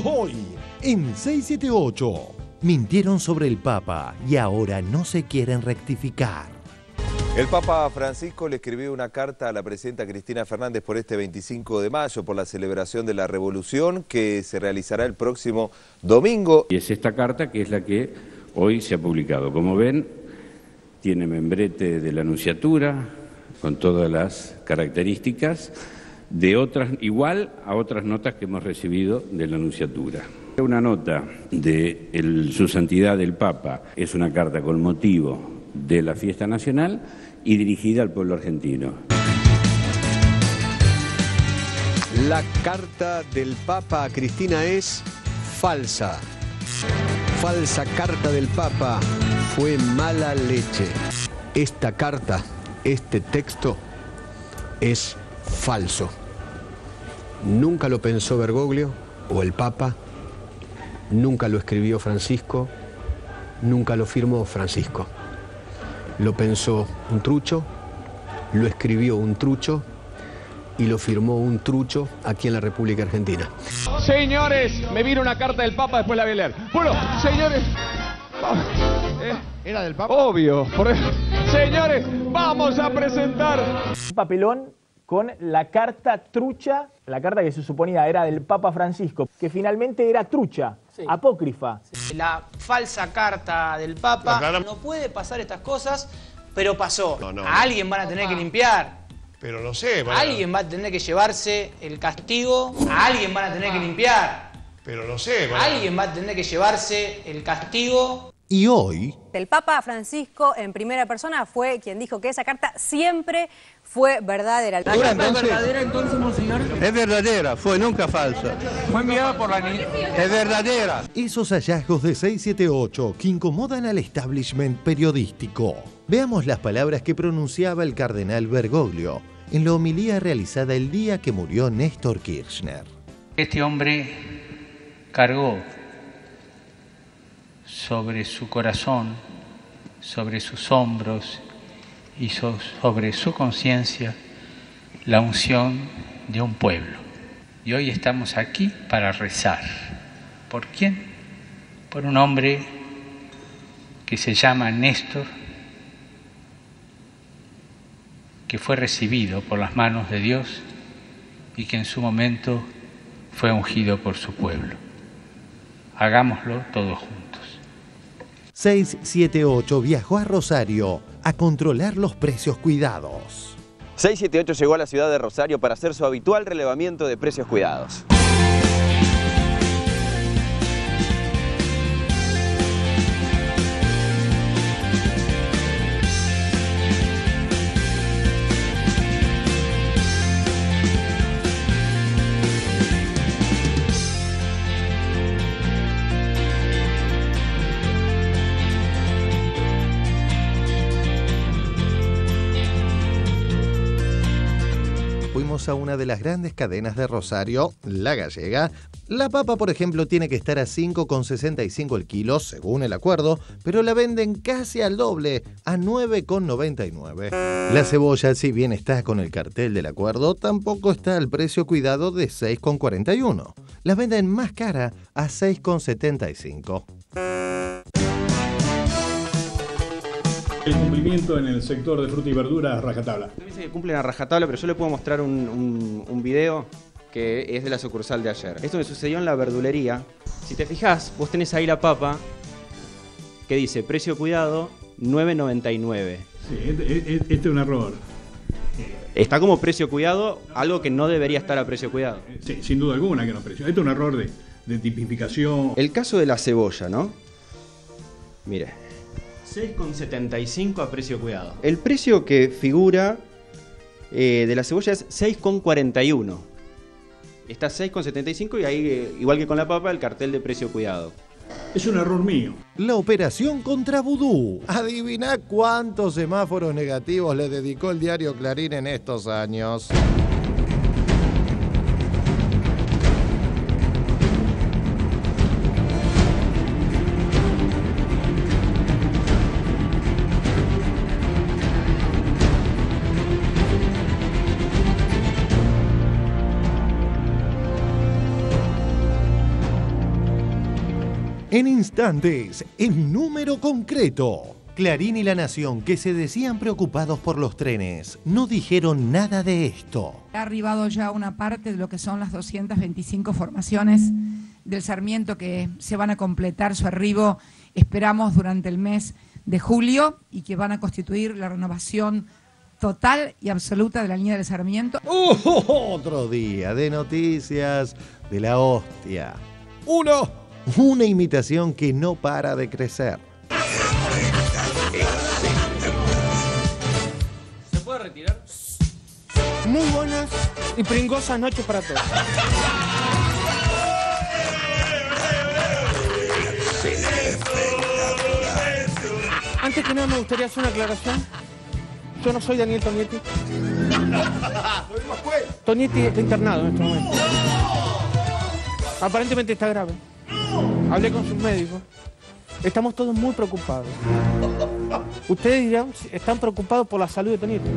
Hoy, en 678, mintieron sobre el Papa y ahora no se quieren rectificar. El Papa Francisco le escribió una carta a la presidenta Cristina Fernández por este 25 de mayo, por la celebración de la Revolución, que se realizará el próximo domingo. Y es esta carta que es la que hoy se ha publicado. Como ven, tiene membrete de la Nunciatura, con todas las características, de otras, igual a otras notas que hemos recibido de la Nunciatura. Una nota de Su Santidad el Papa es una carta con motivo de la fiesta nacional y dirigida al pueblo argentino. La carta del Papa a Cristina es falsa. Falsa carta del Papa, fue mala leche. Esta carta, este texto, es falso. Nunca lo pensó Bergoglio o el Papa, nunca lo escribió Francisco, nunca lo firmó Francisco. Lo pensó un trucho, lo escribió un trucho y lo firmó un trucho aquí en la República Argentina. Señores, me vino una carta del Papa, después la voy a leer. Bueno, señores... ¿Era del Papa? Obvio. Señores, vamos a presentar... Un papelón con la carta trucha, la carta que se suponía era del Papa Francisco, que finalmente era trucha, sí, apócrifa. Sí. La falsa carta del Papa, no puede pasar estas cosas, pero pasó. A alguien van a tener que limpiar. Pero no sé. Alguien va a tener que llevarse el castigo. A alguien van a tener que limpiar. Pero no sé. Alguien va a tener que llevarse el castigo. Y hoy... El Papa Francisco, en primera persona, fue quien dijo que esa carta siempre fue verdadera. ¿Es verdadera entonces, monseñor? Es verdadera, fue nunca falsa. Fue enviada por la niña. Es verdadera. Esos hallazgos de 678 que incomodan al establishment periodístico. Veamos las palabras que pronunciaba el cardenal Bergoglio en la homilía realizada el día que murió Néstor Kirchner. Este hombre cargó sobre su corazón, sobre sus hombros y sobre su conciencia la unción de un pueblo. Y hoy estamos aquí para rezar. ¿Por quién? Por un hombre que se llama Néstor, que fue recibido por las manos de Dios y que en su momento fue ungido por su pueblo. Hagámoslo todos juntos. 678 viajó a Rosario a controlar los precios cuidados. 678 llegó a la ciudad de Rosario para hacer su habitual relevamiento de precios cuidados. Fuimos a una de las grandes cadenas de Rosario, La Gallega. La papa, por ejemplo, tiene que estar a 5,65 el kilo, según el acuerdo, pero la venden casi al doble, a 9,99. La cebolla, si bien está con el cartel del acuerdo, tampoco está al precio cuidado de 6,41. La venden más cara, a 6,75. El cumplimiento en el sector de fruta y verdura a rajatabla. Me dice que cumplen a rajatabla, pero yo le puedo mostrar un video que es de la sucursal de ayer. Esto me sucedió en la verdulería. Si te fijas, vos tenés ahí la papa que dice precio cuidado 9,99. Sí, este es un error. Está como precio cuidado, algo que no debería estar a precio cuidado. Sí, sin duda alguna que no precio. Este es un error de tipificación. El caso de la cebolla, ¿no? Mire. 6,75 a precio cuidado. El precio que figura de la cebolla es 6,41. Está 6,75 y ahí, igual que con la papa, el cartel de precio cuidado. Es un error mío. La operación contra Vudú. Adivina cuántos semáforos negativos le dedicó el diario Clarín en estos años. En instantes, el número concreto. Clarín y La Nación, que se decían preocupados por los trenes, no dijeron nada de esto. Ha arribado ya una parte de lo que son las 225 formaciones del Sarmiento que se van a completar su arribo, esperamos, durante el mes de julio, y que van a constituir la renovación total y absoluta de la línea del Sarmiento. Otro día de noticias de la hostia. Una imitación que no para de crecer. ¿Se puede retirar? Muy buenas y pringosas noches para todos. Antes que nada me gustaría hacer una aclaración. Yo no soy Daniel Tonietti. Tonietti está internado en este momento. Aparentemente está grave. Hablé con sus médicos. Estamos todos muy preocupados. Ustedes dirán, están preocupados por la salud de Tonietti.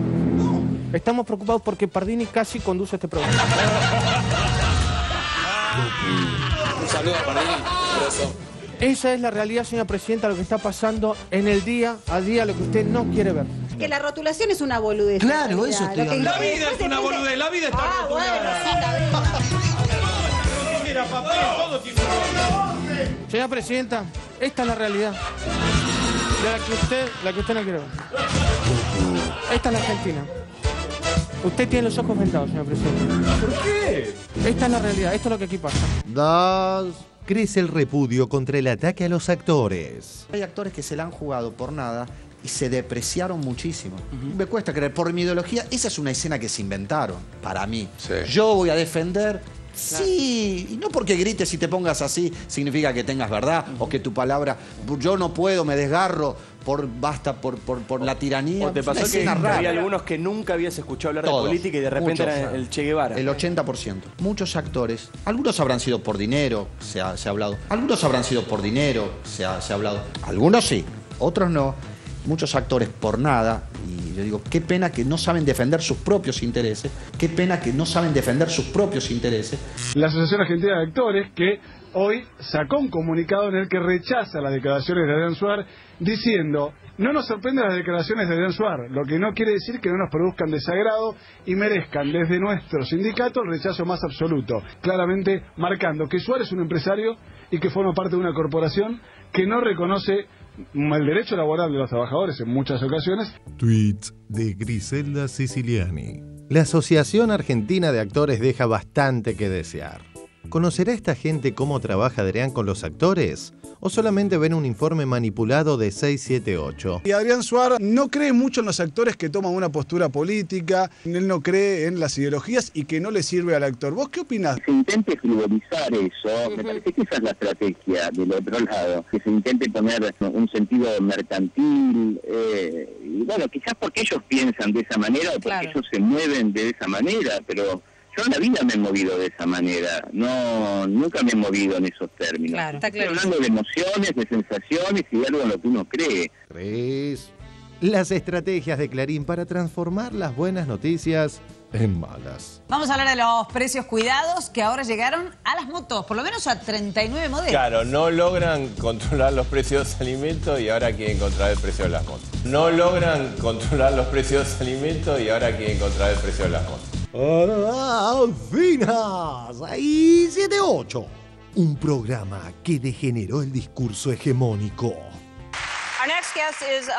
Estamos preocupados porque Pardini casi conduce este programa. Un saludo a Pardini. Esa es la realidad, señora presidenta, lo que está pasando en el día a día, lo que usted no quiere ver. Que la rotulación es una boludez. Claro, eso estoy hablando. La vida es una boludez, la vida está rotulada. Mira, papel, todo tiene una... Señora presidenta, esta es la realidad. De la que usted no quiere ver. Esta es la Argentina. Usted tiene los ojos vendados, señora presidenta. ¿Por qué? Esta es la realidad, esto es lo que aquí pasa. Crece el repudio contra el ataque a los actores. Hay actores que se la han jugado por nada y se depreciaron muchísimo. Me cuesta creer, por mi ideología, esa es una escena que se inventaron, para mí. Sí. Yo voy a defender... Sí, y no porque grites y te pongas así significa que tengas verdad o que tu palabra... Yo no puedo, me desgarro, basta por la tiranía. ¿O te pasó que había algunos que nunca habías escuchado hablar Todos, de política y de repente muchos, era el Che Guevara? El 80%. Muchos actores, algunos habrán sido por dinero, se ha hablado. Algunos habrán sido por dinero, se ha hablado. Algunos sí, otros no. Muchos actores por nada. Y yo digo, qué pena que no saben defender sus propios intereses. Qué pena que no saben defender sus propios intereses. La Asociación Argentina de Actores, que hoy sacó un comunicado en el que rechaza las declaraciones de Adrián Suar, diciendo: no nos sorprenden las declaraciones de Adrián Suar, lo que no quiere decir que no nos produzcan desagrado y merezcan desde nuestro sindicato el rechazo más absoluto, claramente marcando que Suar es un empresario y que forma parte de una corporación que no reconoce el derecho laboral de los trabajadores en muchas ocasiones. Tweets de Griselda Siciliani. La Asociación Argentina de Actores deja bastante que desear. ¿Conocerá esta gente cómo trabaja Adrián con los actores? ¿O solamente ven un informe manipulado de 678? Y Adrián Suar no cree mucho en los actores que toman una postura política, él no cree en las ideologías y que no le sirve al actor. ¿Vos qué opinás? Se intente frivolizar eso, me parece que esa es la estrategia del otro lado, que se intente poner un sentido mercantil, y bueno, quizás porque ellos piensan de esa manera o porque ellos se mueven de esa manera, pero... Yo en la vida me he movido de esa manera, nunca me he movido en esos términos. Claro, está Estoy hablando de emociones, de sensaciones y de algo en lo que uno cree. Las estrategias de Clarín para transformar las buenas noticias en malas. Vamos a hablar de los precios cuidados que ahora llegaron a las motos, por lo menos a 39 modelos. Claro, no logran controlar los precios de los alimentos y ahora quieren controlar el precio de las motos. No logran controlar los precios de los alimentos y ahora quieren controlar el precio de las motos. Finas, ahí 78. Un programa que degeneró el discurso hegemónico. Our next guest is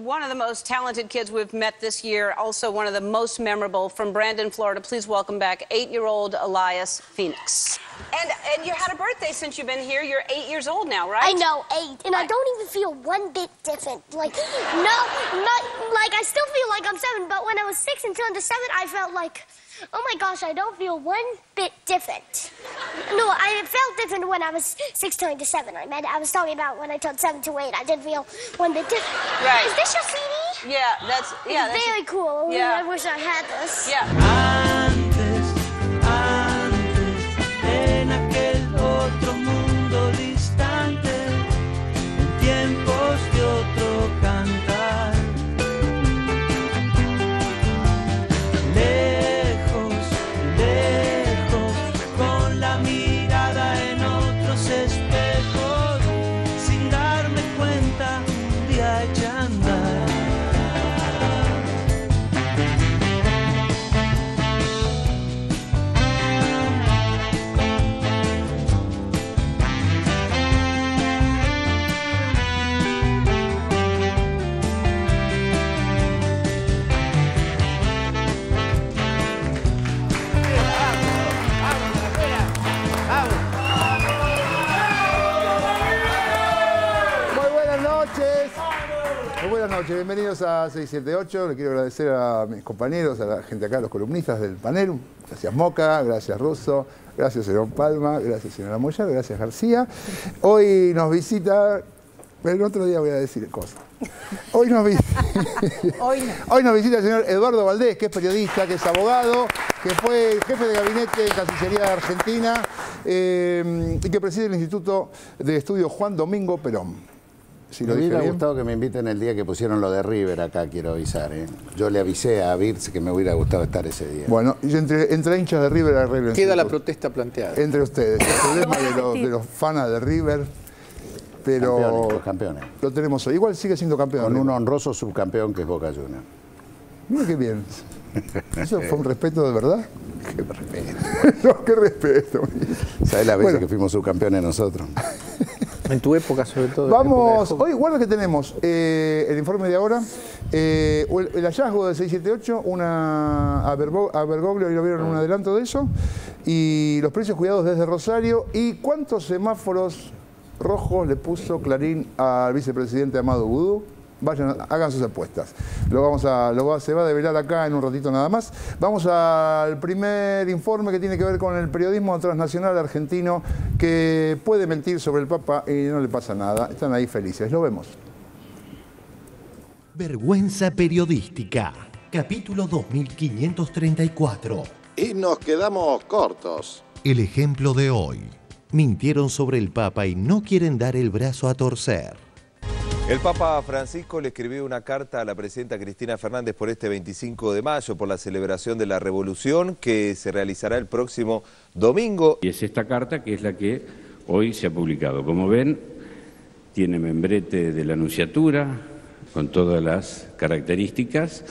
one of the most talented kids we've met this year, also one of the most memorable, from Brandon, Florida. Please welcome back 8-year-old Elias Phoenix. And you had a birthday since you've been here. You're 8 years old now, right? I know, 8, and I don't even feel one bit different. Like, I still feel like I'm 7, but when I was 6 and turned to 7, I felt like, oh my gosh, I don't feel one bit different. No, I felt different when I was 6 turning to 7. I was talking about when I turned 7 to 8. I didn't feel one bit different. Right. Is this your CD? Yeah, that's very cool. Yeah. I wish I had this. Yeah. En aquel otro mundo distante, en tiempos de otro cantar. Lejos, lejos, con la mirada en otros espejos. buenas noches, bienvenidos a 678. Le quiero agradecer a mis compañeros, a la gente acá, los columnistas del panel. Gracias Moca, gracias Russo, gracias señor Palma, gracias señora Moya, gracias García. Hoy nos visita, el otro día voy a decir cosas. Hoy nos visita el señor Eduardo Valdés, que es periodista, que es abogado, que fue jefe de gabinete en Cancillería de Argentina y que preside el Instituto de Estudios Juan Domingo Perón. Si me hubiera gustado que me inviten el día que pusieron lo de River acá, quiero avisar. Yo le avisé a Birz que me hubiera gustado estar ese día. Bueno, y entre hinchas de River arreglen. Queda la protesta planteada. Entre ustedes. El problema de los fanas de River, pero campeones. Lo tenemos hoy. Igual sigue siendo campeón. Con un honroso subcampeón que es Boca Juniors. Mira qué bien. ¿Eso fue un respeto de verdad? Qué respeto. No, qué respeto. ¿Sabes las veces que fuimos subcampeones nosotros? En tu época, sobre todo. Vamos, hoy guarda que tenemos el informe de ahora, el hallazgo de 678, a Bergoglio, lo vieron un adelanto de eso, y los precios cuidados desde Rosario, y cuántos semáforos rojos le puso Clarín al vicepresidente Amado Vudú. Vayan, hagan sus apuestas. Se va a develar acá en un ratito nada más. Vamos al primer informe que tiene que ver con el periodismo transnacional argentino que puede mentir sobre el Papa y no le pasa nada. Están ahí felices. Lo vemos. Vergüenza periodística. Capítulo 2534. Y nos quedamos cortos. El ejemplo de hoy. Mintieron sobre el Papa y no quieren dar el brazo a torcer. El Papa Francisco le escribió una carta a la presidenta Cristina Fernández por este 25 de mayo, por la celebración de la Revolución, que se realizará el próximo domingo. Y es esta carta que es la que hoy se ha publicado. Como ven, tiene membrete de la Nunciatura, con todas las características,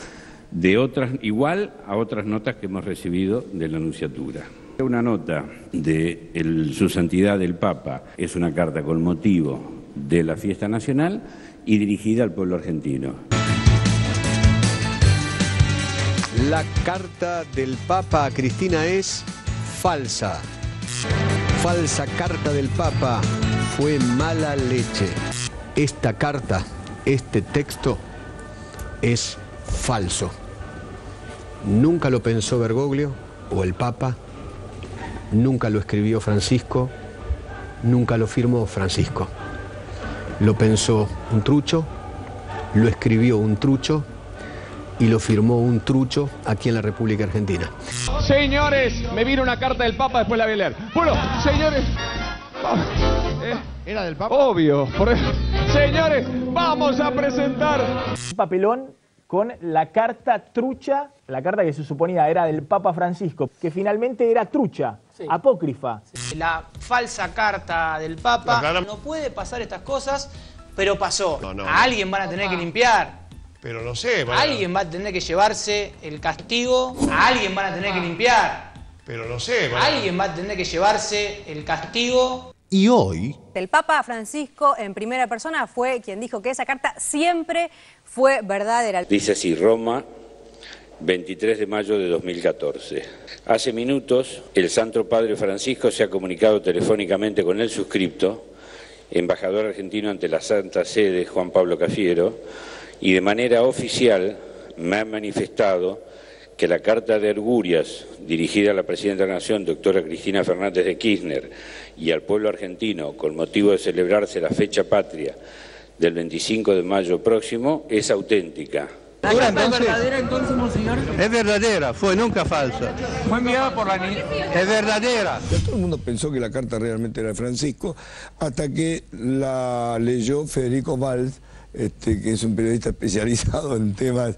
igual a otras notas que hemos recibido de la Nunciatura. Una nota de Su Santidad el Papa es una carta con motivo de la fiesta nacional y dirigida al pueblo argentino. La carta del Papa a Cristina es falsa. Falsa carta del Papa, fue mala leche. Esta carta, este texto, es falso. Nunca lo pensó Bergoglio o el Papa, nunca lo escribió Francisco, nunca lo firmó Francisco. Lo pensó un trucho, lo escribió un trucho y lo firmó un trucho aquí en la República Argentina. Señores, me vino una carta del Papa, después la voy a leer. Bueno, señores... ¿Era del Papa? Obvio. Señores, vamos a presentar... Un papelón con la carta trucha, la carta que se suponía era del Papa Francisco, que finalmente era trucha, apócrifa. La falsa carta del Papa, no puede pasar estas cosas, pero pasó. A alguien van a tener que limpiar. Pero lo sé. A alguien va a tener que llevarse el castigo. A alguien van a tener que limpiar. Pero lo sé. A alguien va a tener que llevarse el castigo. Y hoy... El Papa Francisco en primera persona fue quien dijo que esa carta siempre fue verdadera. Dice así, Roma, 23 de mayo de 2014. Hace minutos, el Santo Padre Francisco se ha comunicado telefónicamente con el suscripto, embajador argentino ante la Santa Sede, Juan Pablo Cafiero, y de manera oficial me ha manifestado que la carta de Argurias, dirigida a la Presidenta de la Nación, doctora Cristina Fernández de Kirchner, y al pueblo argentino, con motivo de celebrarse la fecha patria del 25 de mayo próximo, es auténtica. ¿La carta es verdadera entonces, monseñor? Es verdadera, fue nunca falsa. Fue enviada por la... Es verdadera. Todo el mundo pensó que la carta realmente era de Francisco, hasta que la leyó Federico Valls, que es un periodista especializado en temas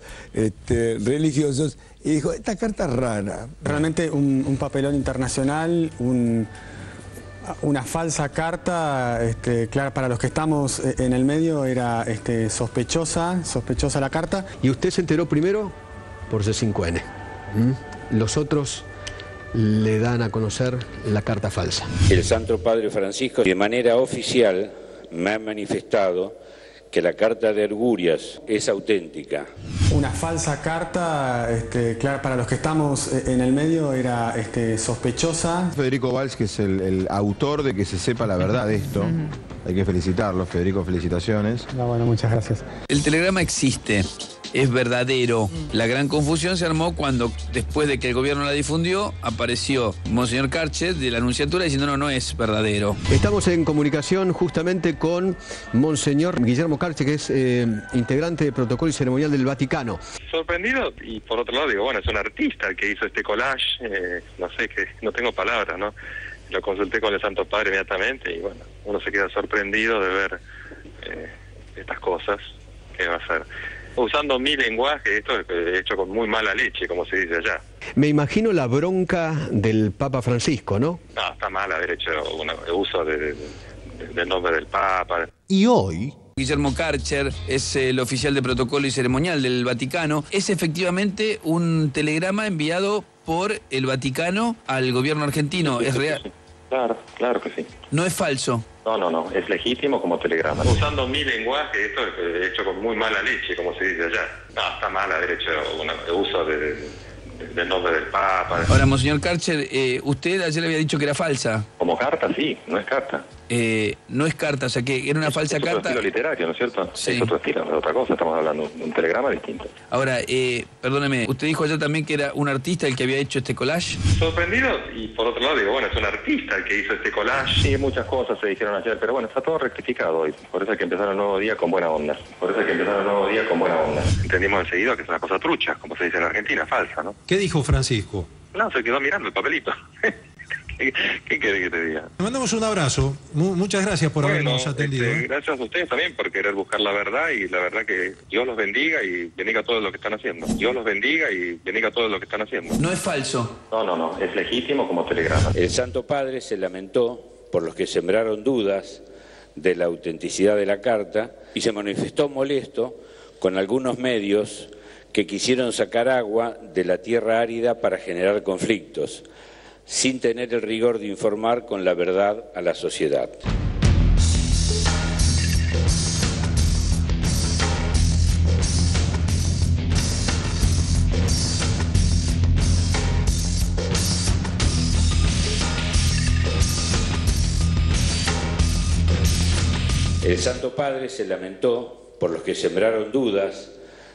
religiosos, y dijo, esta carta es rara. Realmente un papelón internacional, una falsa carta, claro, para los que estamos en el medio era sospechosa la carta. Y usted se enteró primero por C5N. Los otros le dan a conocer la carta falsa. El Santo Padre Francisco, de manera oficial, me ha manifestado que la carta de Argurias es auténtica. Una falsa carta, claro, para los que estamos en el medio era sospechosa. Federico Valls, que es el autor de que se sepa la verdad de esto. hay que felicitarlo. Federico, felicitaciones. No, bueno, muchas gracias. El telegrama existe, es verdadero. La gran confusión se armó cuando, después de que el gobierno la difundió, apareció Monseñor Karcher de la Nunciatura diciendo no es verdadero. Estamos en comunicación justamente con Monseñor Guillermo Karcher, que es integrante de Protocolo y Ceremonial del Vaticano. Sorprendido, y por otro lado digo, bueno, es un artista el que hizo este collage, no sé, que no tengo palabras, ¿no? Lo consulté con el Santo Padre inmediatamente y bueno, uno se queda sorprendido de ver estas cosas que va a hacer. Usando mi lenguaje, esto es hecho con muy mala leche, como se dice allá. Me imagino la bronca del Papa Francisco, ¿no? No, está mal haber hecho un uso del nombre del Papa. Y hoy... Guillermo Karcher es el oficial de Protocolo y Ceremonial del Vaticano. Es efectivamente un telegrama enviado por el Vaticano al gobierno argentino. ¿Es real? Sí. Claro que sí. No es falso. No, es legítimo como telegrama. Usando mi lenguaje, esto es hecho con muy mala leche, como se dice allá. No, está mal haber hecho un uso del nombre del Papa. Ahora, Monseñor Karcher, usted ayer había dicho que era falsa. Como carta, sí, no es carta. No es carta, o sea que era una falsa carta. Es otro estilo literario, ¿no es cierto? Sí. Es otro estilo, no es otra cosa, estamos hablando de un telegrama distinto. Ahora, perdóneme, usted dijo ayer también que era un artista el que había hecho este collage. Sorprendido, y por otro lado digo, bueno, es un artista el que hizo este collage. Sí, muchas cosas se dijeron ayer, pero bueno, está todo rectificado hoy. Por eso hay que empezar el nuevo día con buena onda. Entendimos enseguida que es una cosa trucha, como se dice en Argentina, falsa, ¿no? ¿Qué dijo Francisco? No, se quedó mirando el papelito. ¿Qué quiere que te diga? Le mandamos un abrazo. Muchas gracias por habernos atendido. Gracias a ustedes también por querer buscar la verdad y la verdad que Dios los bendiga y bendiga todo lo que están haciendo. No es falso. No, es legítimo como telegrama. El Santo Padre se lamentó por los que sembraron dudas de la autenticidad de la carta y se manifestó molesto con algunos medios que quisieron sacar agua de la tierra árida para generar conflictos, sin tener el rigor de informar con la verdad a la sociedad. El Santo Padre se lamentó por los que sembraron dudas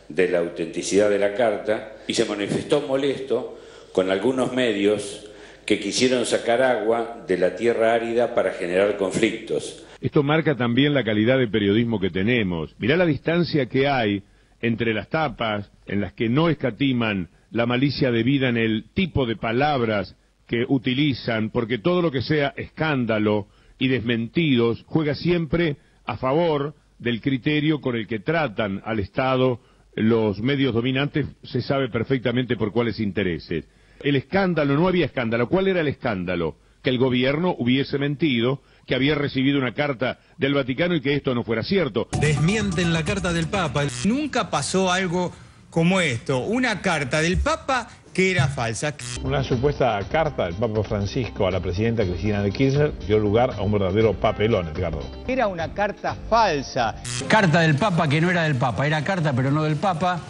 de la autenticidad de la carta y se manifestó molesto con algunos medios que quisieron sacar agua de la tierra árida para generar conflictos. Esto marca también la calidad de periodismo que tenemos. Mirá la distancia que hay entre las tapas, en las que no escatiman la malicia debida en el tipo de palabras que utilizan, porque todo lo que sea escándalo y desmentidos juega siempre a favor del criterio con el que tratan al Estado los medios dominantes, se sabe perfectamente por cuáles intereses. El escándalo, no había escándalo. ¿Cuál era el escándalo? Que el gobierno hubiese mentido, que había recibido una carta del Vaticano y que esto no fuera cierto. Desmienten la carta del Papa. Nunca pasó algo como esto, una carta del Papa que era falsa. Una supuesta carta del Papa Francisco a la presidenta Cristina de Kirchner dio lugar a un verdadero papelón, Edgardo. Era una carta falsa. Carta del Papa que no era del Papa, era carta pero no del Papa.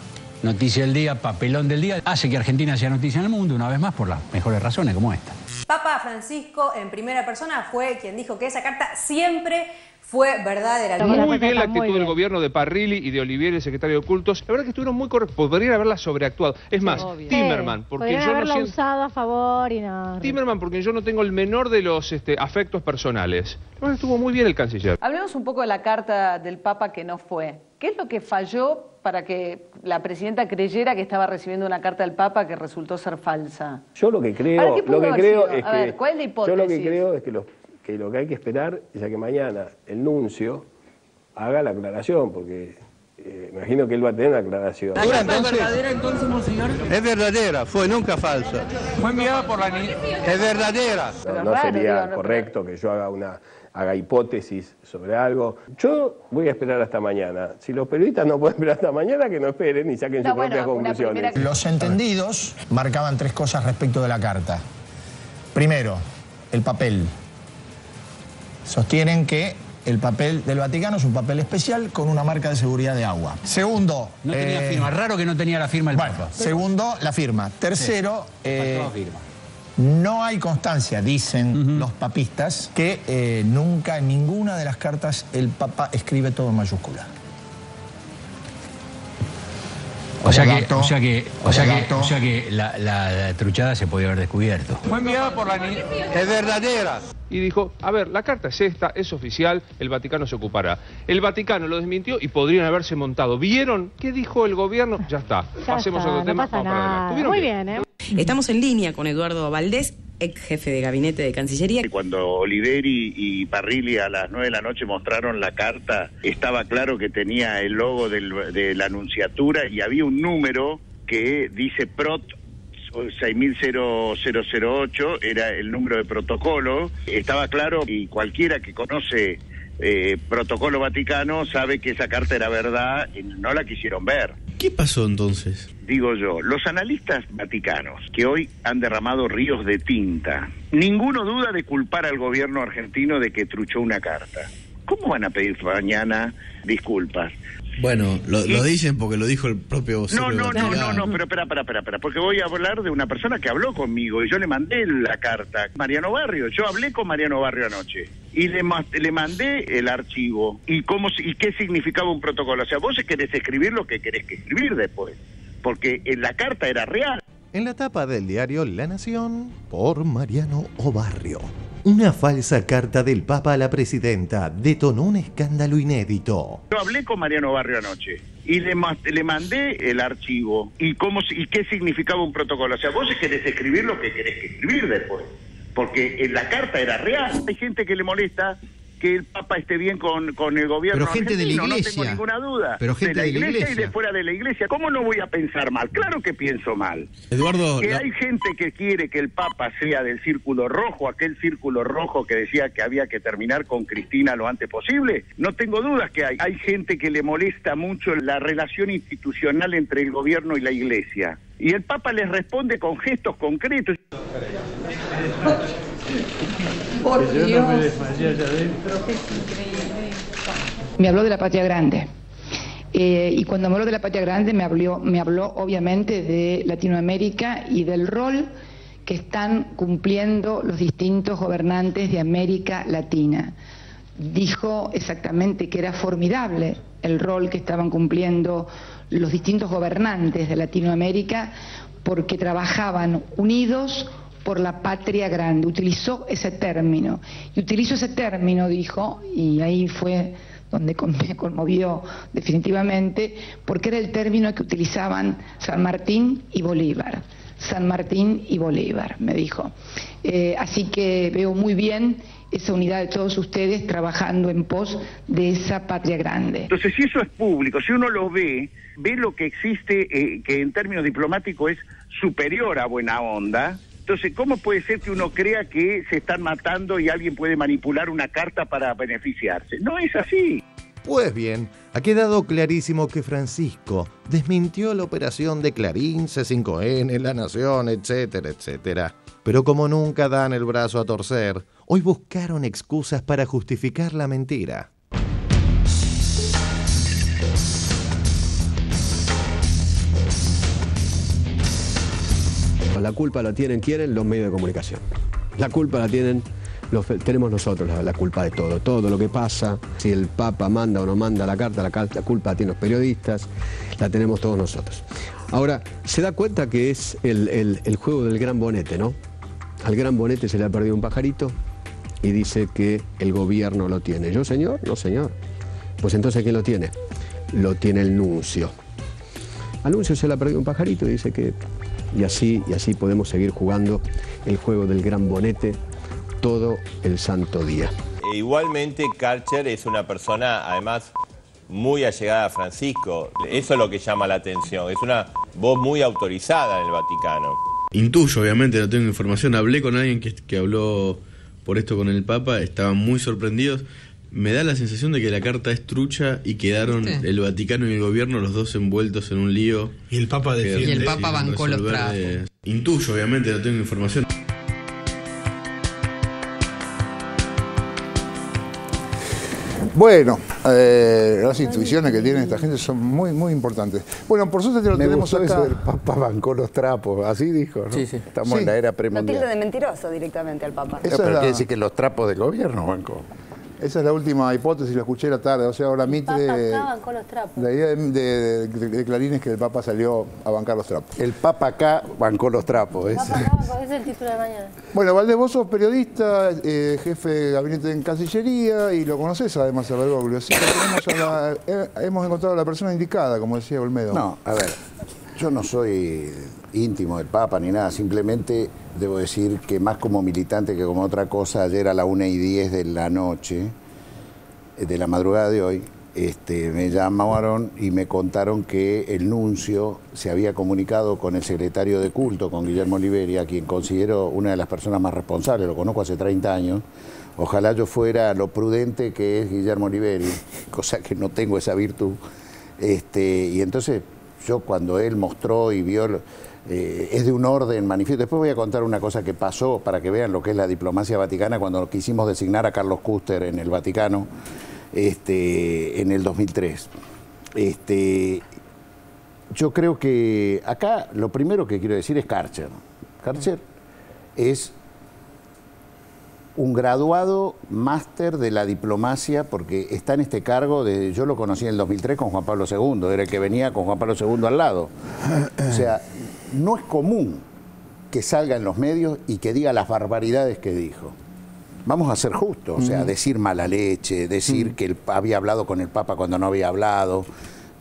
Noticia del día, papelón del día. Hace que Argentina sea noticia en el mundo, una vez más, por las mejores razones como esta. Papa Francisco, en primera persona, fue quien dijo que esa carta siempre fue verdadera. Muy bien la actitud del gobierno de Parrilli y de Olivieri, el secretario de Cultos. La verdad que estuvieron muy correctos. Podrían haberla sobreactuado. Es más, Timerman, porque yo no siento... usado a favor y no... Timerman, porque yo no tengo el menor de los afectos personales. Bueno, estuvo muy bien el canciller. Hablemos un poco de la carta del Papa que no fue. ¿Qué es lo que falló para que la presidenta creyera que estaba recibiendo una carta del Papa que resultó ser falsa? Yo lo que creo, es que... ¿Cuál es la hipótesis? Yo lo que creo es que lo que hay que esperar es a que mañana el nuncio haga la aclaración, porque me imagino que él va a tener la aclaración. ¿La carta es verdadera entonces, monseñor? Es verdadera, fue nunca falsa. Fue enviada por la... Es verdadera. No sería correcto que yo haga hipótesis sobre algo. Yo voy a esperar hasta mañana. Si los periodistas no pueden esperar hasta mañana, que no esperen y saquen sus propias conclusiones. Los entendidos marcaban tres cosas respecto de la carta. Primero, el papel. Sostienen que el papel del Vaticano es un papel especial con una marca de seguridad de agua. Segundo... No tenía firma, raro que no tenía la firma el Papa. Segundo, la firma. Tercero... faltaba firma. No hay constancia, dicen los papistas, que nunca en ninguna de las cartas el Papa escribe todo en mayúscula. O sea que la truchada se podía haber descubierto. Fue enviada por la niña. Es verdadera. Y dijo, a ver, la carta es esta, es oficial, el Vaticano se ocupará. El Vaticano lo desmintió y podrían haberse montado. ¿Vieron qué dijo el gobierno? Ya está. Pasemos a otro tema. Vamos para adelante. Muy bien, ¿eh? Estamos en línea con Eduardo Valdés, ex jefe de gabinete de Cancillería. Cuando Oliveri y Parrilli a las 9 de la noche mostraron la carta, estaba claro que tenía el logo de la Nunciatura y había un número que dice PROT 6008, era el número de protocolo. Estaba claro, y cualquiera que conoce protocolo vaticano sabe que esa carta era verdad y no la quisieron ver. ¿Qué pasó entonces? Digo yo, los analistas vaticanos que hoy han derramado ríos de tinta, ninguno duda de culpar al gobierno argentino de que truchó una carta. ¿Cómo van a pedir mañana disculpas? Bueno, lo dicen porque lo dijo el propio vocero. No, pero espera, porque voy a hablar de una persona que habló conmigo y yo le mandé la carta. Mariano Barrio, yo hablé con Mariano Barrio anoche y le mandé el archivo y qué significaba un protocolo. O sea, vos querés escribir lo que querés que escribir después, porque la carta era real. En la tapa del diario La Nación, por Mariano Obarrio. Una falsa carta del Papa a la presidenta detonó un escándalo inédito. Yo hablé con Mariano Barrio anoche y le mandé el archivo y qué significaba un protocolo. O sea, vos querés escribir lo que querés que escribir después, porque la carta era real. Hay gente que le molesta que el Papa esté bien con el gobierno pero gente argentino, de la iglesia, no tengo ninguna duda. Pero gente de la iglesia y de fuera de la iglesia. ¿Cómo no voy a pensar mal? Claro que pienso mal. Eduardo, que hay gente que quiere que el Papa sea del círculo rojo, aquel círculo rojo que decía que había que terminar con Cristina lo antes posible. No tengo dudas que hay. Hay gente que le molesta mucho la relación institucional entre el gobierno y la iglesia. Y el Papa les responde con gestos concretos. Por Dios. Me habló de la patria grande. Y cuando me habló de la patria grande me habló obviamente de Latinoamérica y del rol que están cumpliendo los distintos gobernantes de América Latina. Dijo exactamente que era formidable el rol que estaban cumpliendo los distintos gobernantes de Latinoamérica porque trabajaban unidos por la patria grande. Utilizó ese término. Y utilizó ese término, dijo, y ahí fue donde me conmovió definitivamente, porque era el término que utilizaban San Martín y Bolívar. San Martín y Bolívar, me dijo. Así que veo muy bien esa unidad de todos ustedes trabajando en pos de esa patria grande. Entonces, si eso es público, si uno lo ve lo que existe, que en términos diplomáticos es superior a buena onda. Entonces, ¿cómo puede ser que uno crea que se están matando y alguien puede manipular una carta para beneficiarse? No es así. Pues bien, ha quedado clarísimo que Francisco desmintió la operación de Clarín, C5N, La Nación, etcétera, etcétera. Pero como nunca dan el brazo a torcer, hoy buscaron excusas para justificar la mentira. La culpa la tienen, ¿quieren? Los medios de comunicación. La culpa la tenemos nosotros, la culpa de todo lo que pasa. Si el Papa manda o no manda la carta, la culpa la tienen los periodistas, la tenemos todos nosotros. Ahora, se da cuenta que es el juego del gran bonete, ¿no? Al gran bonete se le ha perdido un pajarito y dice que el gobierno lo tiene. ¿Yo, señor? No, señor. Pues entonces, ¿quién lo tiene? Lo tiene el nuncio. Al nuncio se le ha perdido un pajarito y dice que... Y así podemos seguir jugando el juego del gran bonete todo el santo día. Igualmente, Karcher es una persona, además, muy allegada a Francisco. Eso es lo que llama la atención. Es una voz muy autorizada en el Vaticano. Intuyo, obviamente, no tengo información. Hablé con alguien que habló por esto con el Papa. Estaban muy sorprendidos. Me da la sensación de que la carta es trucha y quedaron el Vaticano y el gobierno los dos envueltos en un lío. Y el Papa defiende. Y el Papa bancó los trapos. Intuyo, obviamente, no tengo información. Bueno, las intuiciones que tiene esta gente son muy, muy importantes. Bueno, por suerte lo tenemos acá. Eso del Papa bancó los trapos, así dijo, ¿no? Sí, sí. Estamos en la era Lo premundial. tilde de mentiroso directamente al Papa. Pero quiere decir que los trapos del gobierno bancó. Esa es la última hipótesis, la escuché la tarde. O sea, ahora Mitre... bancó los trapos. La idea de Clarín es que el Papa salió a bancar los trapos. El Papa acá bancó los trapos. Ese es el título de mañana. Bueno, Valdés, vos sos periodista, jefe de gabinete en Cancillería y lo conocés además a Bergoglio. Así que hemos encontrado a la persona indicada, como decía Olmedo. No, a ver, yo no soy íntimo del Papa ni nada, simplemente debo decir que más como militante que como otra cosa, ayer a la 1:10 de la noche, de la madrugada de hoy, me llamaron y me contaron que el nuncio se había comunicado con el secretario de culto, con Guillermo Oliveri, a quien considero una de las personas más responsables, lo conozco hace 30 años. Ojalá yo fuera lo prudente que es Guillermo Oliveri, cosa que no tengo esa virtud. Y entonces yo cuando él mostró y vio, es de un orden manifiesto. Después voy a contar una cosa que pasó para que vean lo que es la diplomacia vaticana cuando quisimos designar a Carlos Kuster en el Vaticano en el 2003. Yo creo que acá lo primero que quiero decir es Karcher. Karcher es un graduado máster de la diplomacia porque está en este cargo, yo lo conocí en el 2003 con Juan Pablo II, era el que venía con Juan Pablo II al lado. O sea, no es común que salga en los medios y que diga las barbaridades que dijo. Vamos a ser justos, o sea, decir mala leche, decir que había hablado con el Papa cuando no había hablado,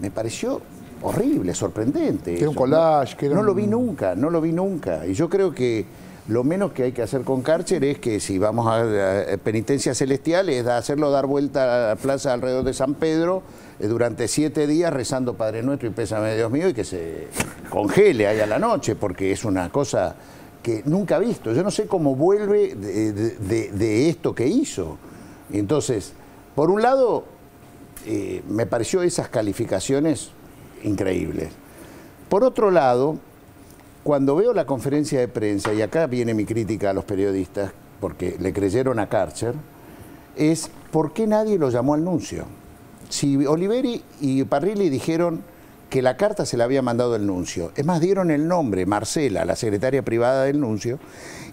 me pareció horrible, sorprendente. Que era un collage, que era no lo vi nunca, no lo vi nunca. Y yo creo que lo menos que hay que hacer con Karcher es que si vamos a penitencia celestial es hacerlo dar vuelta a la plaza alrededor de San Pedro durante 7 días rezando Padre Nuestro y Pésame de Dios mío y que se congele ahí a la noche porque es una cosa que nunca he visto. Yo no sé cómo vuelve de esto que hizo. Entonces, por un lado, me pareció esas calificaciones increíbles. Por otro lado, cuando veo la conferencia de prensa, y acá viene mi crítica a los periodistas, porque le creyeron a Karcher, es ¿por qué nadie lo llamó al nuncio? Si Oliveri y Parrilli dijeron que la carta se la había mandado el nuncio, es más, dieron el nombre, Marcela, la secretaria privada del nuncio,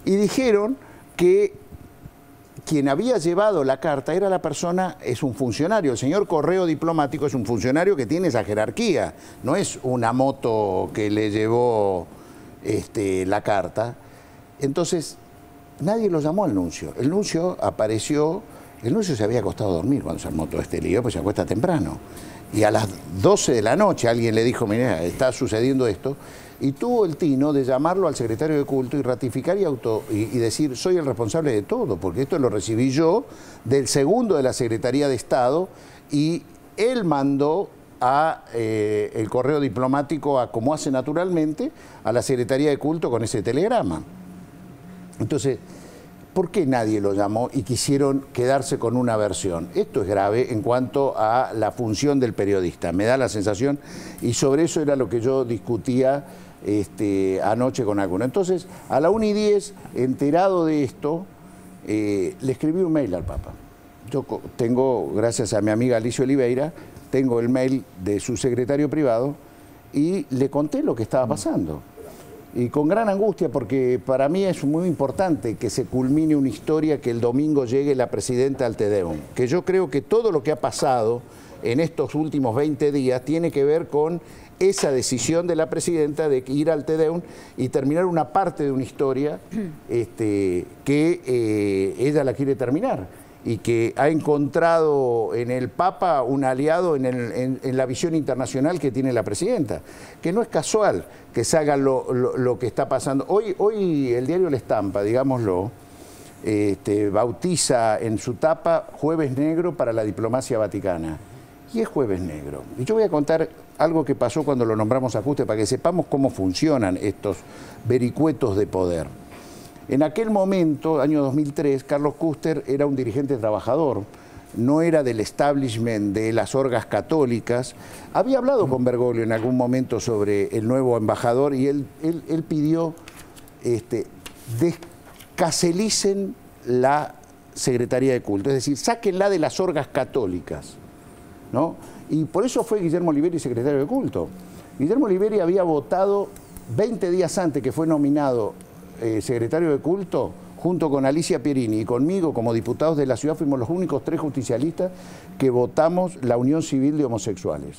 y dijeron que quien había llevado la carta era la persona, es un funcionario, el señor Correo Diplomático es un funcionario que tiene esa jerarquía, no es una moto que le llevó la carta. Entonces nadie lo llamó al nuncio. El nuncio apareció, el nuncio se había acostado a dormir cuando se armó todo este lío, pues se acuesta temprano. Y a las 12 de la noche alguien le dijo, mira, está sucediendo esto, y tuvo el tino de llamarlo al secretario de culto y ratificar y decir, soy el responsable de todo, porque esto lo recibí yo del segundo de la Secretaría de Estado, y él mandó a el correo diplomático, como hace naturalmente, a la Secretaría de Culto con ese telegrama. Entonces, ¿por qué nadie lo llamó y quisieron quedarse con una versión? Esto es grave en cuanto a la función del periodista, me da la sensación, y sobre eso era lo que yo discutía anoche con alguno. Entonces, a la 1:10, enterado de esto, le escribí un mail al Papa. Yo tengo, gracias a mi amiga Alicia Oliveira, tengo el mail de su secretario privado y le conté lo que estaba pasando. Y con gran angustia, porque para mí es muy importante que se culmine una historia, que el domingo llegue la presidenta al Te Deum. Que yo creo que todo lo que ha pasado en estos últimos 20 días tiene que ver con esa decisión de la presidenta de ir al Te Deum y terminar una parte de una historia que ella la quiere terminar. Y que ha encontrado en el Papa un aliado en la visión internacional que tiene la presidenta. Que no es casual que se haga lo que está pasando. Hoy el diario La Estampa, digámoslo, bautiza en su tapa Jueves Negro para la diplomacia vaticana. Y es Jueves Negro. Y yo voy a contar algo que pasó cuando lo nombramos a Kuster para que sepamos cómo funcionan estos vericuetos de poder. En aquel momento, año 2003, Carlos Kuster era un dirigente trabajador, no era del establishment de las orgas católicas. Había hablado con Bergoglio en algún momento sobre el nuevo embajador y él pidió descaselicen la Secretaría de Culto, es decir, sáquenla de las orgas católicas, ¿no? Y por eso fue Guillermo Oliveri secretario de Culto. Guillermo Oliveri había votado 20 días antes que fue nominado secretario de Culto, junto con Alicia Pierini y conmigo como diputados de la ciudad, fuimos los únicos 3 justicialistas que votamos la unión civil de homosexuales,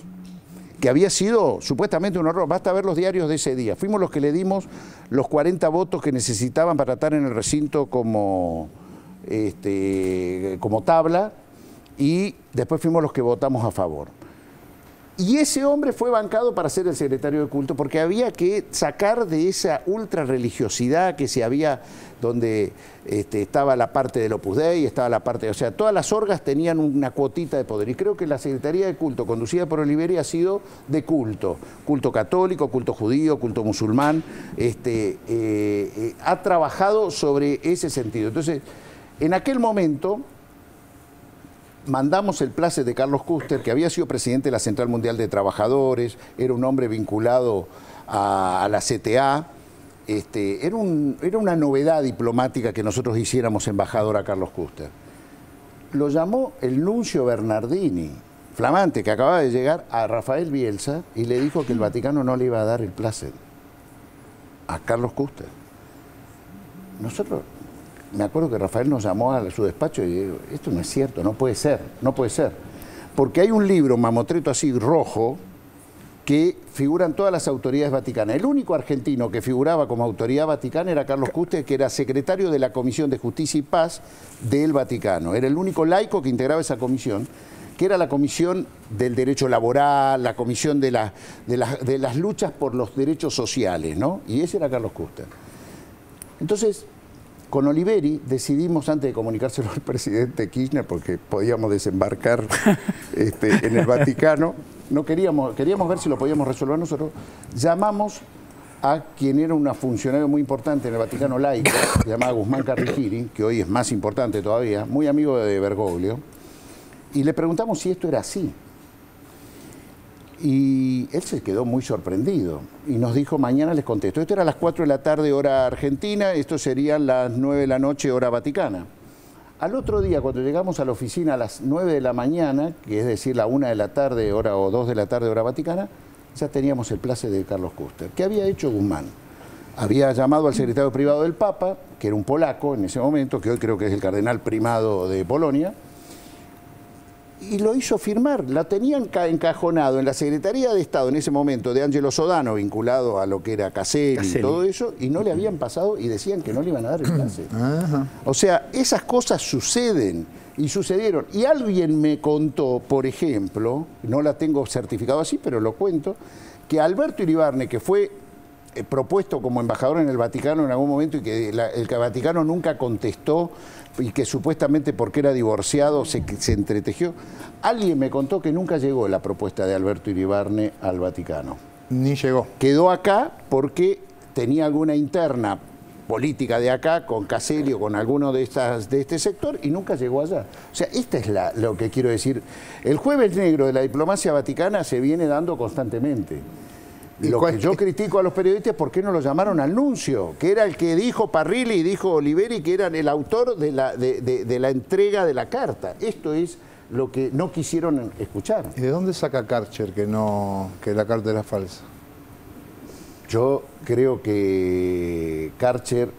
que había sido supuestamente un horror. Basta ver los diarios de ese día. Fuimos los que le dimos los 40 votos que necesitaban para estar en el recinto como tabla, y después fuimos los que votamos a favor. Y ese hombre fue bancado para ser el secretario de Culto porque había que sacar de esa ultra religiosidad que se había, donde estaba la parte del Opus Dei, estaba la parte, o sea, todas las orgas tenían una cuotita de poder. Y creo que la Secretaría de Culto, conducida por Oliveri, ha sido de culto. Culto católico, culto judío, culto musulmán. Ha trabajado sobre ese sentido. Entonces, en aquel momento mandamos el place de Carlos Custer, que había sido presidente de la Central Mundial de Trabajadores, era un hombre vinculado a la CTA, era una novedad diplomática que nosotros hiciéramos embajador a Carlos Custer. Lo llamó el nuncio Bernardini, flamante, que acababa de llegar, a Rafael Bielsa, y le dijo que el Vaticano no le iba a dar el place a Carlos Custer. Nosotros... Me acuerdo que Rafael nos llamó a su despacho y dijo, esto no es cierto, no puede ser, no puede ser. Porque hay un libro, mamotreto así, rojo, que figuran todas las autoridades vaticanas. El único argentino que figuraba como autoridad vaticana era Carlos Custer, que era secretario de la Comisión de Justicia y Paz del Vaticano. Era el único laico que integraba esa comisión, que era la comisión del derecho laboral, la comisión de las luchas por los derechos sociales, ¿no? Y ese era Carlos Custer. Entonces, con Oliveri decidimos, antes de comunicárselo al presidente Kirchner, porque podíamos desembarcar en el Vaticano, queríamos ver si lo podíamos resolver nosotros, llamamos a quien era un funcionario muy importante en el Vaticano laico, se llamaba Guzmán Carrigiri, que hoy es más importante todavía, muy amigo de Bergoglio, y le preguntamos si esto era así. Y él se quedó muy sorprendido y nos dijo, mañana les contesto. Esto era a las 4 de la tarde, hora argentina, esto serían las 9 de la noche, hora vaticana. Al otro día, cuando llegamos a la oficina a las 9 de la mañana, que es decir, la 1 de la tarde, hora o 2 de la tarde, hora vaticana, ya teníamos el place de Carlos Custer. ¿Qué había hecho Guzmán? Había llamado al secretario privado del Papa, que era un polaco en ese momento, que hoy creo que es el cardenal primado de Polonia, y lo hizo firmar. La tenían encajonado en la Secretaría de Estado en ese momento de Angelo Sodano, vinculado a lo que era Caselli y todo eso, y no le habían pasado y decían que no le iban a dar el place. O sea, esas cosas suceden y sucedieron. Y alguien me contó, por ejemplo, no la tengo certificado así, pero lo cuento, que Alberto Iribarne, que fue propuesto como embajador en el Vaticano en algún momento y que el Vaticano nunca contestó, y que supuestamente porque era divorciado se entretejió. Alguien me contó que nunca llegó la propuesta de Alberto Iribarne al Vaticano. Ni llegó. Quedó acá porque tenía alguna interna política de acá con Caselli o con alguno de este sector y nunca llegó allá. O sea, esta es lo que quiero decir. El jueves negro de la diplomacia vaticana se viene dando constantemente. Lo que yo critico a los periodistas es por qué no lo llamaron al nuncio, que era el que dijo Parrilli y dijo Oliveri, que eran el autor de la entrega de la carta. Esto es lo que no quisieron escuchar. ¿Y de dónde saca Karcher que la carta era falsa? Yo creo que Karcher,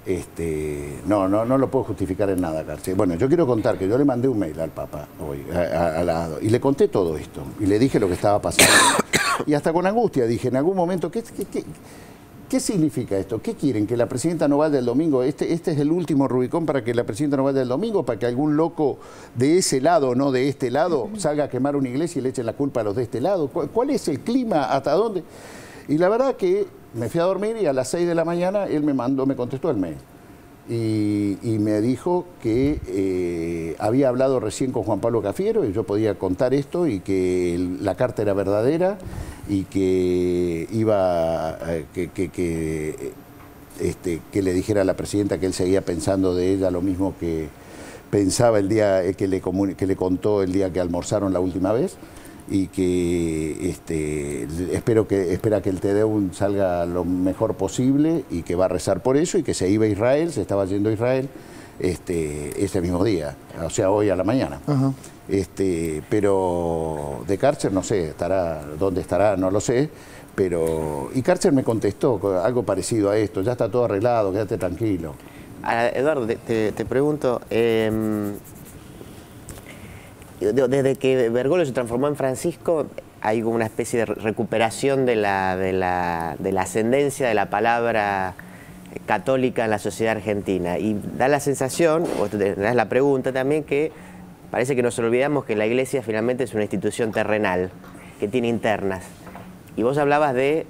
no lo puedo justificar en nada, Karcher. Bueno, yo quiero contar que yo le mandé un mail al Papa hoy, y le conté todo esto, y le dije lo que estaba pasando. Y hasta con angustia dije, en algún momento, ¿qué significa esto? ¿Qué quieren? ¿Que la presidenta no vaya el domingo? Este es el último Rubicón para que la presidenta no vaya el domingo, para que algún loco de ese lado, no de este lado, salga a quemar una iglesia y le echen la culpa a los de este lado. ¿Cuál es el clima? ¿Hasta dónde? Y la verdad que me fui a dormir y a las 6 de la mañana él me contestó el mail. Y me dijo que había hablado recién con Juan Pablo Cafiero y yo podía contar esto y que la carta era verdadera y que iba que le dijera a la presidenta que él seguía pensando de ella lo mismo que pensaba el día que le contó el día que almorzaron la última vez, y que espera que el Te Deum salga lo mejor posible y que va a rezar por eso, y que se iba a Israel, se estaba yendo a Israel, ese mismo día, o sea, hoy a la mañana. Pero de Karcher no sé, dónde estará, no lo sé. Y Karcher me contestó algo parecido a esto: ya está todo arreglado, quédate tranquilo. Eduardo, te pregunto, desde que Bergoglio se transformó en Francisco, hay como una especie de recuperación de la ascendencia de la palabra católica en la sociedad argentina. Y da la sensación, o te das la pregunta también, que parece que nos olvidamos que la Iglesia finalmente es una institución terrenal, que tiene internas. Y vos hablabas de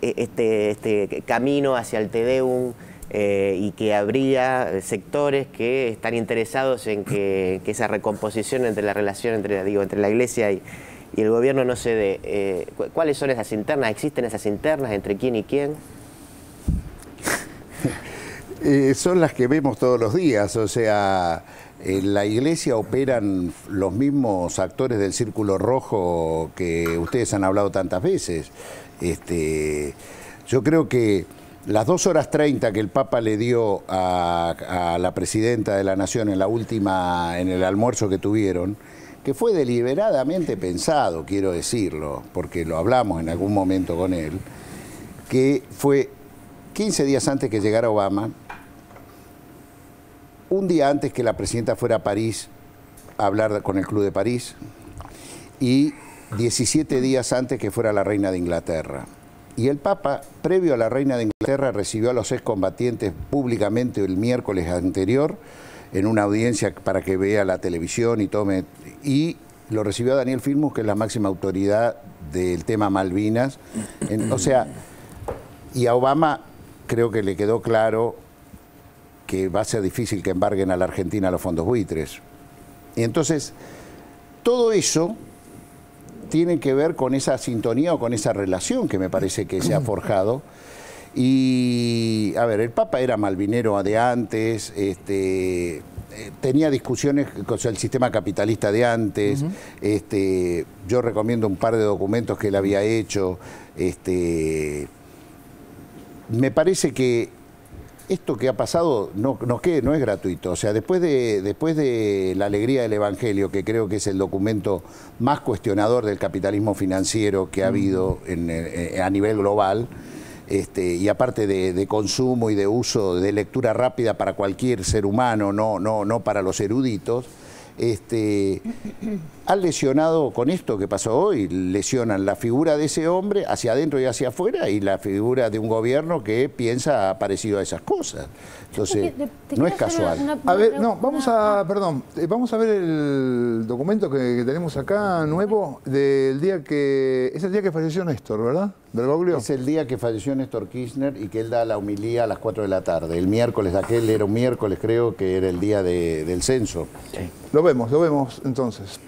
este camino hacia el Te Deum, y que habría sectores que están interesados en que esa recomposición entre la relación entre la Iglesia y el gobierno no se dé. ¿Cuáles son esas internas? ¿Existen esas internas entre quién y quién? Son las que vemos todos los días, o sea, en la Iglesia operan los mismos actores del Círculo Rojo que ustedes han hablado tantas veces. Yo creo que las 2 horas 30 que el Papa le dio a la Presidenta de la Nación en el almuerzo que tuvieron, que fue deliberadamente pensado, quiero decirlo, porque lo hablamos en algún momento con él, que fue 15 días antes que llegara Obama, un día antes que la Presidenta fuera a París a hablar con el Club de París y 17 días antes que fuera la Reina de Inglaterra. Y el Papa, previo a la Reina de Inglaterra, recibió a los excombatientes públicamente el miércoles anterior en una audiencia para que vea la televisión y lo recibió a Daniel Filmus, que es la máxima autoridad del tema Malvinas. Y a Obama creo que le quedó claro que va a ser difícil que embarguen a la Argentina los fondos buitres. Y entonces, todo eso tiene que ver con esa sintonía o con esa relación que me parece que se ha forjado. Y, a ver, el Papa era malvinero de antes, tenía discusiones con el sistema capitalista de antes, yo recomiendo un par de documentos que él había hecho. Me parece que esto que ha pasado no es gratuito. O sea, después de La Alegría del Evangelio, que creo que es el documento más cuestionador del capitalismo financiero que ha habido a nivel global, y aparte de consumo y de uso de lectura rápida para cualquier ser humano, no para los eruditos, han lesionado con esto que pasó hoy, lesionan la figura de ese hombre hacia adentro y hacia afuera y la figura de un gobierno que piensa parecido a esas cosas. Entonces, no es casual. Vamos a ver el documento que tenemos acá, nuevo, del día que... Es el día que falleció Néstor, ¿verdad? Bergoglio. Es el día que falleció Néstor Kirchner y que él da la homilía a las 4 de la tarde. El miércoles, aquel era un miércoles, creo que era el día del censo. Sí. Lo vemos entonces.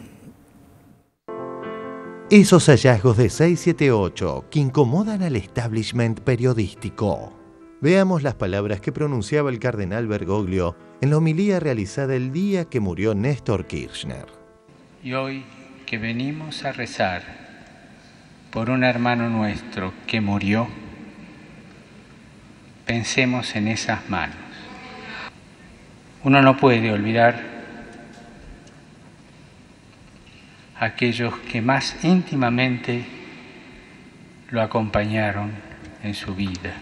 Esos hallazgos de 678 que incomodan al establishment periodístico. Veamos las palabras que pronunciaba el cardenal Bergoglio en la homilía realizada el día que murió Néstor Kirchner. Y hoy que venimos a rezar por un hermano nuestro que murió, pensemos en esas manos. Uno no puede olvidar a aquellos que más íntimamente lo acompañaron en su vida.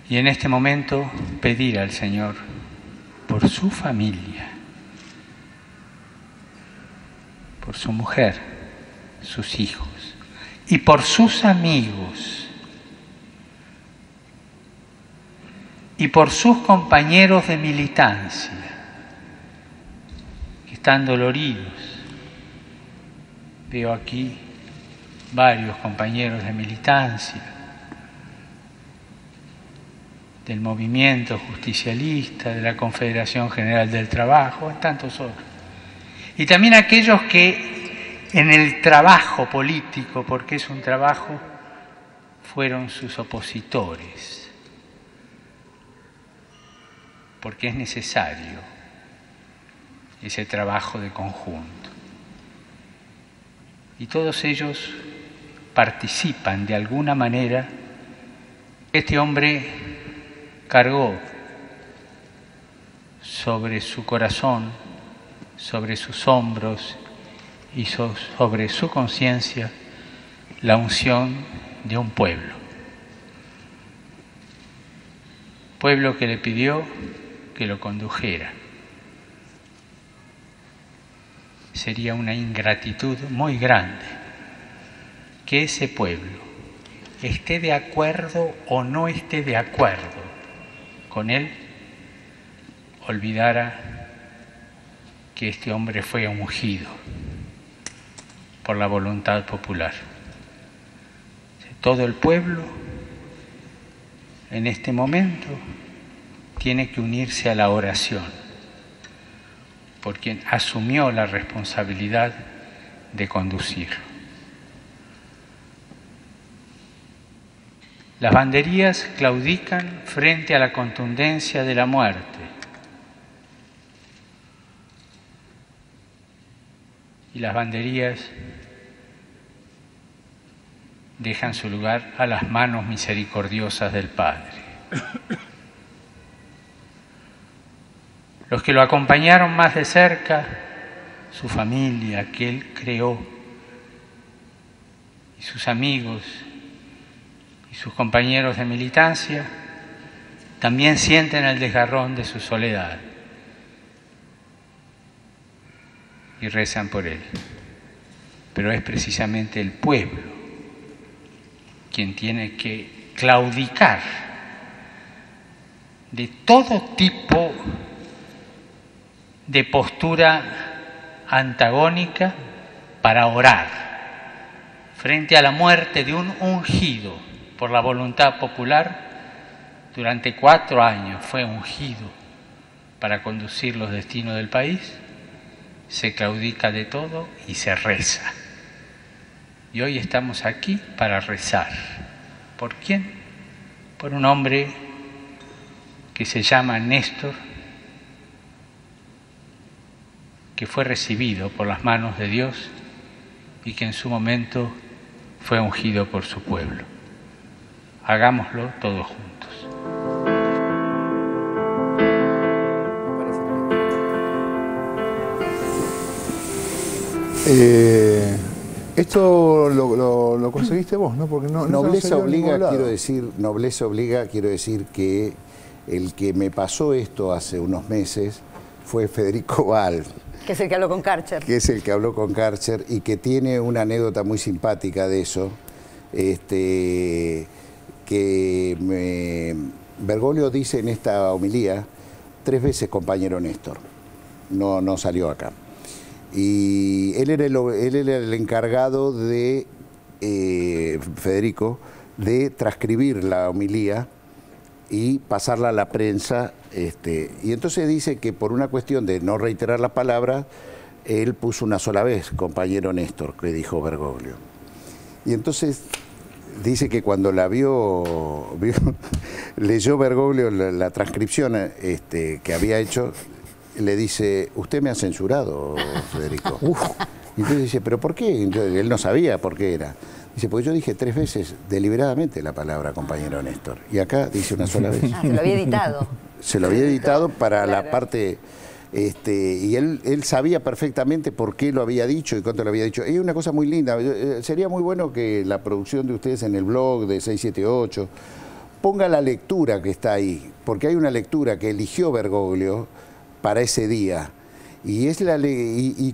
Y en este momento pedir al Señor por su familia, por su mujer, sus hijos y por sus amigos y por sus compañeros de militancia que están doloridos. Veo aquí varios compañeros de militancia del movimiento justicialista, de la Confederación General del Trabajo, tantos otros. Y también aquellos que en el trabajo político, porque es un trabajo, fueron sus opositores, porque es necesario ese trabajo de conjunto. Y todos ellos participan de alguna manera. Este hombre cargó sobre su corazón, sobre sus hombros y sobre su conciencia la unción de un pueblo. Pueblo que le pidió que lo condujera. Sería una ingratitud muy grande que ese pueblo esté de acuerdo o no esté de acuerdo con él, olvidara que este hombre fue ungido por la voluntad popular. Todo el pueblo en este momento tiene que unirse a la oración por quien asumió la responsabilidad de conducirlo. Las banderías claudican frente a la contundencia de la muerte. Y las banderías dejan su lugar a las manos misericordiosas del Padre. Los que lo acompañaron más de cerca, su familia que él creó, y sus amigos y sus compañeros de militancia, también sienten el desgarrón de su soledad y rezan por él. Pero es precisamente el pueblo quien tiene que claudicar de todo tipo de postura antagónica para orar frente a la muerte de un ungido por la voluntad popular. Durante 4 años fue ungido para conducir los destinos del país. Se claudica de todo y se reza. Y hoy estamos aquí para rezar. ¿Por quién? Por un hombre que se llama Néstor, que fue recibido por las manos de Dios y que en su momento fue ungido por su pueblo. Hagámoslo todos juntos. Esto lo conseguiste vos, ¿no? Porque no nobleza obliga, quiero decir que el que me pasó esto hace unos meses fue Federico Val. Que es el que habló con Karcher. Que es el que habló con Karcher y que tiene una anécdota muy simpática de eso. Bergoglio dice en esta homilía 3 veces compañero Néstor. No salió acá. Y él era el encargado de, Federico, de transcribir la homilía y pasarla a la prensa. Y entonces dice que por una cuestión de no reiterar la palabra, él puso una sola vez, compañero Néstor, que dijo Bergoglio. Y entonces dice que cuando la leyó Bergoglio la transcripción que había hecho, le dice, usted me ha censurado, Federico. Y entonces dice, ¿pero por qué? Entonces, él no sabía por qué era. Dice, pues yo dije 3 veces deliberadamente la palabra compañero Néstor. Y acá dice una sola vez. Se lo había editado. Se lo había editado para la parte... y él sabía perfectamente por qué lo había dicho y cuánto lo había dicho. Es una cosa muy linda. Sería muy bueno que la producción de ustedes en el blog de 678 ponga la lectura que está ahí. Porque hay una lectura que eligió Bergoglio para ese día. Y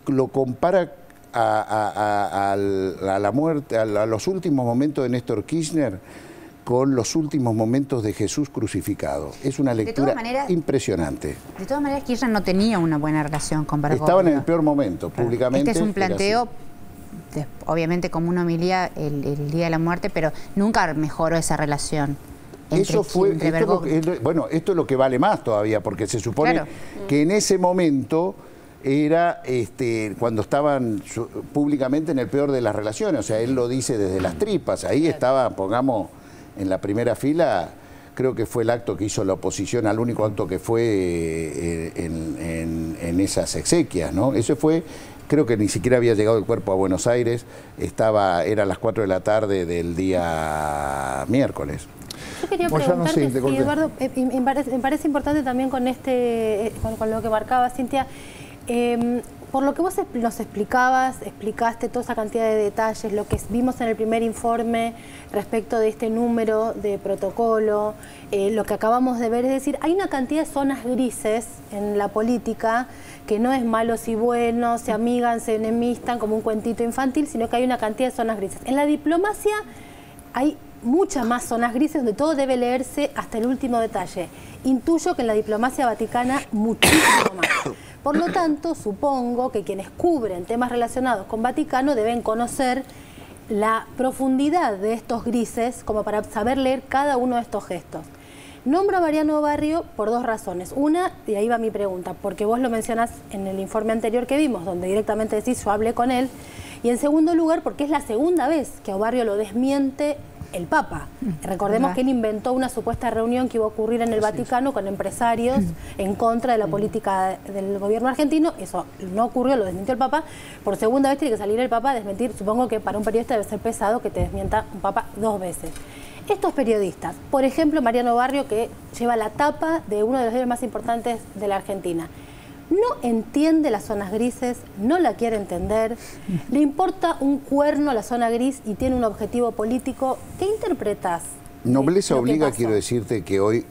lo compara a la muerte, a los últimos momentos de Néstor Kirchner con los últimos momentos de Jesús crucificado. Es una lectura impresionante. De todas maneras, Kirchner no tenía una buena relación con Bergoglio. Estaban en el peor momento, públicamente. Este es un planteo, obviamente como una homilía el día de la muerte, pero nunca mejoró esa relación. Eso fue, esto es lo que vale más todavía, porque se supone que en ese momento era cuando estaban públicamente en el peor de las relaciones, o sea, él lo dice desde las tripas, ahí estaba, pongamos, en la primera fila, creo que fue el acto que hizo la oposición, al único acto que fue en esas exequias, ¿no? Eso fue, creo que ni siquiera había llegado el cuerpo a Buenos Aires, era a las 4 de la tarde del día miércoles. Yo quería preguntarte, Eduardo, me parece importante también con lo que marcaba Cintia, por lo que vos nos explicaste toda esa cantidad de detalles, lo que vimos en el primer informe respecto de este número de protocolo, lo que acabamos de ver, es decir, hay una cantidad de zonas grises en la política que no es malos y buenos, se amigan, se enemistan como un cuentito infantil, sino que hay una cantidad de zonas grises. En la diplomacia hay muchas más zonas grises donde todo debe leerse hasta el último detalle. Intuyo que en la diplomacia vaticana muchísimo más. Por lo tanto, supongo que quienes cubren temas relacionados con Vaticano deben conocer la profundidad de estos grises como para saber leer cada uno de estos gestos. Nombro a Mariano Barrio por dos razones. Una, y ahí va mi pregunta, porque vos lo mencionás en el informe anterior que vimos, donde directamente decís yo hablé con él. Y en segundo lugar, porque es la segunda vez que a Barrio lo desmiente el Papa. Recordemos que él inventó una supuesta reunión que iba a ocurrir en el Vaticano con empresarios en contra de la política del gobierno argentino. Eso no ocurrió, lo desmintió el Papa. Por segunda vez tiene que salir el Papa a desmentir. Supongo que para un periodista debe ser pesado que te desmienta un Papa dos veces. Estos periodistas, por ejemplo Mariano Barrio, que lleva la tapa de uno de los diarios más importantes de la Argentina, no entiende las zonas grises, no la quiere entender, le importa un cuerno a la zona gris y tiene un objetivo político. ¿Qué interpretas? Nobleza obliga, quiero decirte que hoy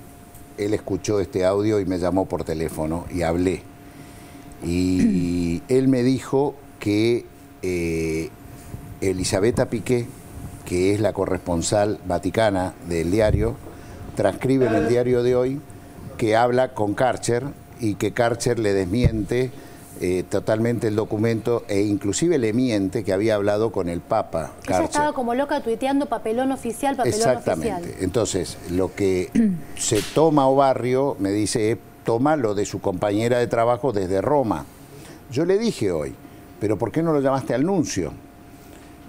él escuchó este audio y me llamó por teléfono y hablé. Y él me dijo que Elisabetta Piqué, que es la corresponsal vaticana del diario, transcribe en el diario de hoy que habla con Karcher y que Karcher le desmiente totalmente el documento e inclusive le miente que había hablado con el Papa. Ella estaba como loca tuiteando papelón oficial, Exactamente. oficial. Entonces, lo que se toma Obarrio, me dice, toma lo de su compañera de trabajo desde Roma. Yo le dije hoy, pero ¿por qué no lo llamaste al nuncio?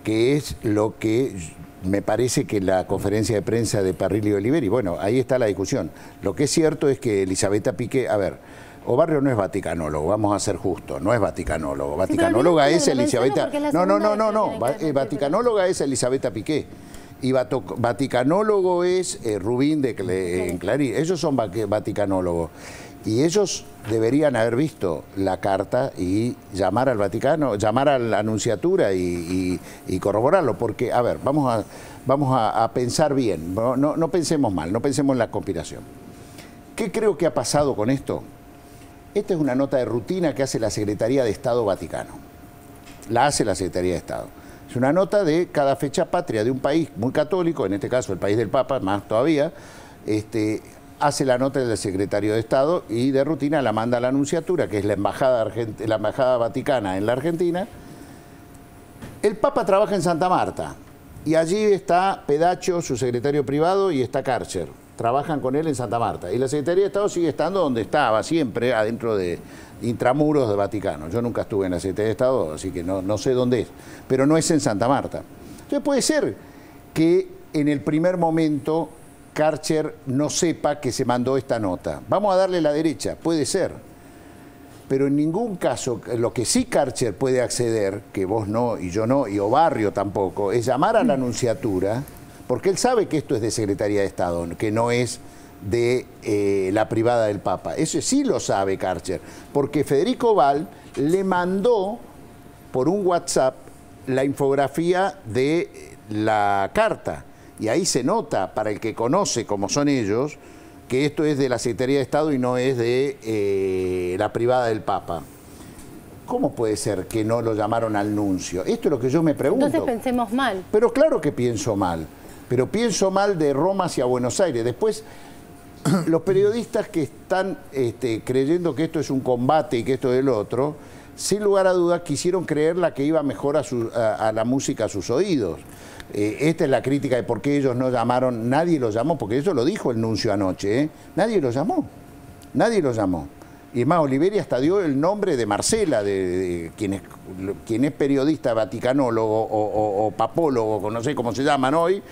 Que es lo que me parece que la conferencia de prensa de Parrilli Oliveri, bueno, ahí está la discusión. Lo que es cierto es que Elisabetta Piqué, a ver, Obarrio no es vaticanólogo, vamos a ser justos, no es vaticanólogo. Vaticanóloga es Elisabetta... No, vaticanóloga es Elisabetta Piqué. Y vaticanólogo es Rubín en Clarín. Ellos son vaticanólogos. Y ellos deberían haber visto la carta y llamar al Vaticano, llamar a la Anunciatura y corroborarlo. Porque, a ver, vamos a pensar bien, no pensemos mal, no pensemos en la conspiración. ¿Qué creo que ha pasado con esto? Esta es una nota de rutina que hace la Secretaría de Estado Vaticano. La hace la Secretaría de Estado. Es una nota de cada fecha patria de un país muy católico, en este caso el país del Papa, más todavía, hace la nota del secretario de Estado y de rutina la manda a la Anunciatura, que es la embajada vaticana en la Argentina. El Papa trabaja en Santa Marta y allí está Pedacho, su secretario privado, y está Karcher. Trabajan con él en Santa Marta. Y la Secretaría de Estado sigue estando donde estaba, siempre adentro de intramuros de Vaticano. Yo nunca estuve en la Secretaría de Estado, así que no sé dónde es, pero no es en Santa Marta. Entonces puede ser que en el primer momento Karcher no sepa que se mandó esta nota. Vamos a darle la derecha, puede ser. Pero en ningún caso, lo que sí Karcher puede acceder, que vos no, y yo no, y Obarrio tampoco, es llamar a la Anunciatura, porque él sabe que esto es de Secretaría de Estado, que no es de la privada del Papa. Eso sí lo sabe Karcher, porque Federico Val le mandó por un WhatsApp la infografía de la carta. Y ahí se nota, para el que conoce como son ellos, que esto es de la Secretaría de Estado y no es de la privada del Papa. ¿Cómo puede ser que no lo llamaron al nuncio? Esto es lo que yo me pregunto. Entonces pensemos mal. Pero claro que pienso mal. Pero pienso mal de Roma hacia Buenos Aires. Después, los periodistas que están creyendo que esto es un combate y que esto es lo otro, sin lugar a dudas quisieron creer la que iba mejor a la música a sus oídos. Esta es la crítica de por qué ellos no llamaron, nadie los llamó, porque eso lo dijo el nuncio anoche, nadie los llamó, nadie los llamó. Y es más, Oliveri hasta dio el nombre de Marcela, quien es periodista vaticanólogo o papólogo, no sé cómo se llaman hoy,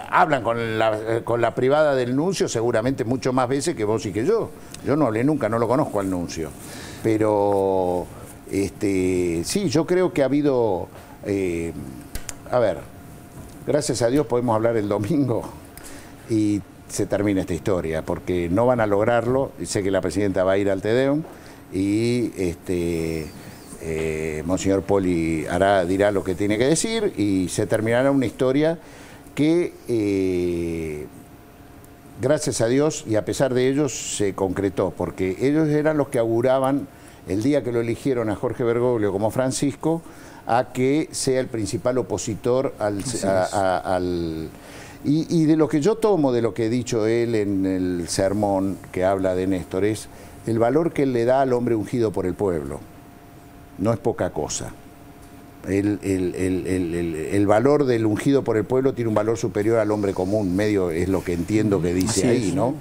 hablan con la privada del nuncio seguramente mucho más veces que vos y que yo. Yo no hablé nunca, no lo conozco al nuncio. Pero sí, yo creo que ha habido... a ver, gracias a Dios podemos hablar el domingo y se termine esta historia, porque no van a lograrlo. Sé que la presidenta va a ir al Te Deum y Monseñor Poli dirá lo que tiene que decir y se terminará una historia que, gracias a Dios y a pesar de ellos, se concretó, porque ellos eran los que auguraban, el día que lo eligieron a Jorge Bergoglio como Francisco, a que sea el principal opositor y de lo que yo tomo, de lo que he dicho él en el sermón que habla de Néstor, es el valor que él le da al hombre ungido por el pueblo. No es poca cosa. El valor del ungido por el pueblo tiene un valor superior al hombre común, medio es lo que entiendo que dice ahí, ¿no?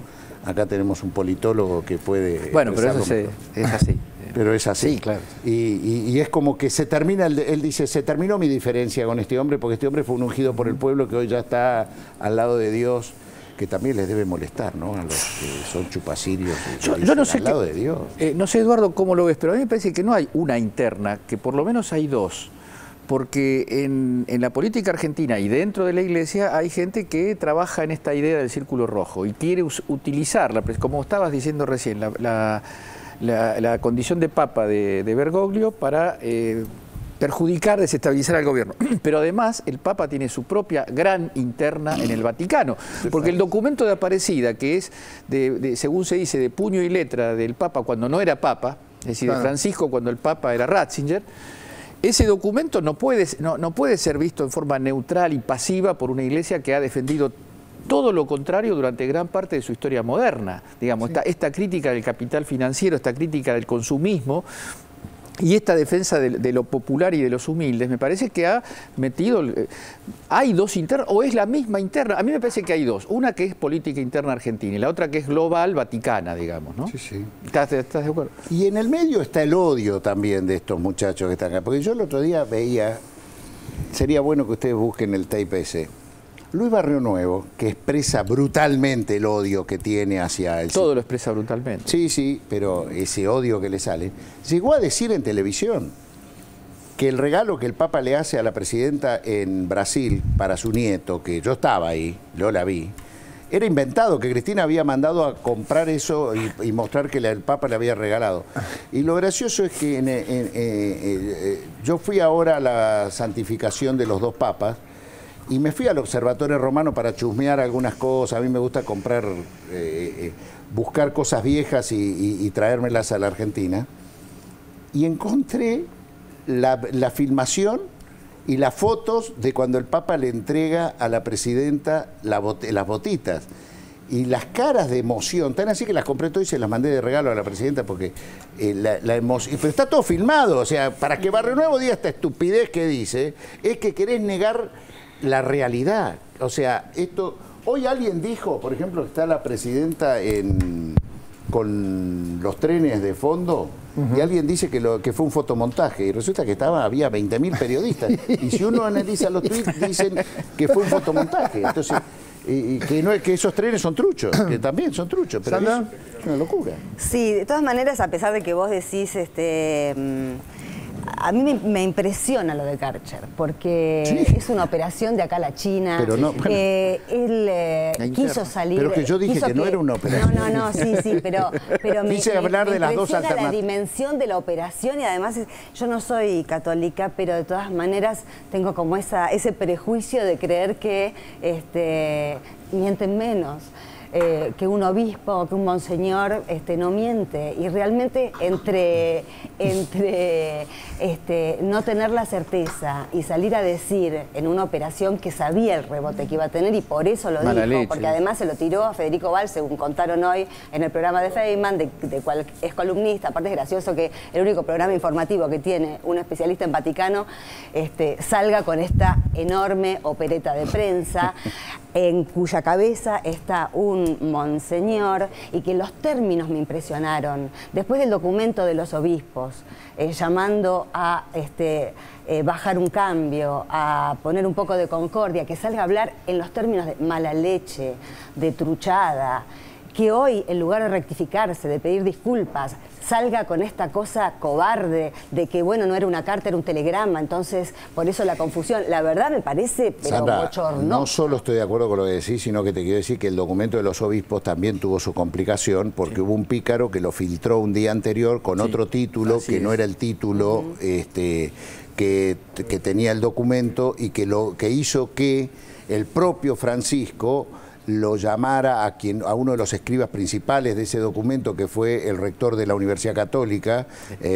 Acá tenemos un politólogo que puede... Bueno, pero eso es así. Pero es así. Sí, claro. Y es como que se termina, él dice, se terminó mi diferencia con este hombre, porque este hombre fue un ungido por el pueblo que hoy ya está al lado de Dios, que también les debe molestar, ¿no? A los que son chupacirios. Yo no sé al lado de Dios. No sé, Eduardo, cómo lo ves, pero a mí me parece que no hay una interna, que por lo menos hay dos. Porque en la política argentina y dentro de la Iglesia hay gente que trabaja en esta idea del círculo rojo y quiere utilizarla, como estabas diciendo recién, la condición de papa de Bergoglio para perjudicar, desestabilizar al gobierno. Pero además el Papa tiene su propia gran interna en el Vaticano, porque el documento de Aparecida, que es, según se dice, de puño y letra del Papa cuando no era Papa, es decir, de Francisco cuando el Papa era Ratzinger, ese documento no puede ser visto en forma neutral y pasiva por una Iglesia que ha defendido todo lo contrario durante gran parte de su historia moderna. Digamos, esta crítica del capital financiero, esta crítica del consumismo y esta defensa de lo popular y de los humildes, me parece que ha metido... Hay dos internas, o es la misma interna. A mí me parece que hay dos. Una que es política interna argentina y la otra que es global vaticana, digamos, ¿no? Sí, sí. ¿Estás de acuerdo? Y en el medio está el odio también de estos muchachos que están acá. Porque yo el otro día veía, sería bueno que ustedes busquen el tape ese, Luis Barrio Nuevo, que expresa brutalmente el odio que tiene hacia el... Todo lo expresa brutalmente. Sí, sí, pero ese odio que le sale, llegó a decir en televisión que el regalo que el Papa le hace a la presidenta en Brasil para su nieto, que yo estaba ahí, yo la vi, era inventado, que Cristina había mandado a comprar eso y mostrar que el Papa le había regalado. Y lo gracioso es que yo fui ahora a la santificación de los dos papas, y me fui al Observatorio Romano para chusmear algunas cosas. A mí me gusta comprar, buscar cosas viejas y traérmelas a la Argentina. Y encontré la filmación y las fotos de cuando el Papa le entrega a la presidenta las botitas. Y las caras de emoción, tan así que las compré todas y se las mandé de regalo a la presidenta porque la emoción... Pero está todo filmado, o sea, para que Barrio Nuevo diga esta estupidez que dice, es que querés negar la realidad. O sea, hoy alguien dijo, por ejemplo, que está la presidenta con los trenes de fondo, y alguien dice que fue un fotomontaje, y resulta que había 20.000 periodistas. Y si uno analiza los tweets, dicen que fue un fotomontaje. Entonces, que esos trenes son truchos, que también son truchos, pero es una locura. Sí, de todas maneras, a pesar de que vos decís... A mí me impresiona lo de Karcher, porque es una operación de acá a la China. Pero no, él quiso salir... Pero que yo dije que no era una operación. No, sí, pero quise hablar de las dos alternativas. La dimensión de la operación y además yo no soy católica, pero de todas maneras tengo como ese prejuicio de creer que mienten menos. Que un obispo o que un monseñor no miente, y realmente entre no tener la certeza y salir a decir en una operación que sabía el rebote que iba a tener y por eso lo dijo, porque además se lo tiró a Federico Valls, según contaron hoy en el programa de Feynman, de cual es columnista. Aparte es gracioso que el único programa informativo que tiene un especialista en Vaticano salga con esta enorme opereta de prensa en cuya cabeza está un monseñor, y que los términos me impresionaron. Después del documento de los obispos, llamando a bajar un cambio, a poner un poco de concordia, que salga a hablar en los términos de mala leche, de truchada, que hoy, en lugar de rectificarse, de pedir disculpas, salga con esta cosa cobarde de que, bueno, no era una carta, era un telegrama, entonces por eso la confusión. La verdad me parece, pero Sandra, bochorno. no solo estoy de acuerdo con lo que decís, sino que te quiero decir que el documento de los obispos también tuvo su complicación, porque hubo un pícaro que lo filtró un día anterior con otro título, que no era el título que tenía el documento, y que hizo que el propio Francisco lo llamara a uno de los escribas principales de ese documento, que fue el rector de la Universidad Católica,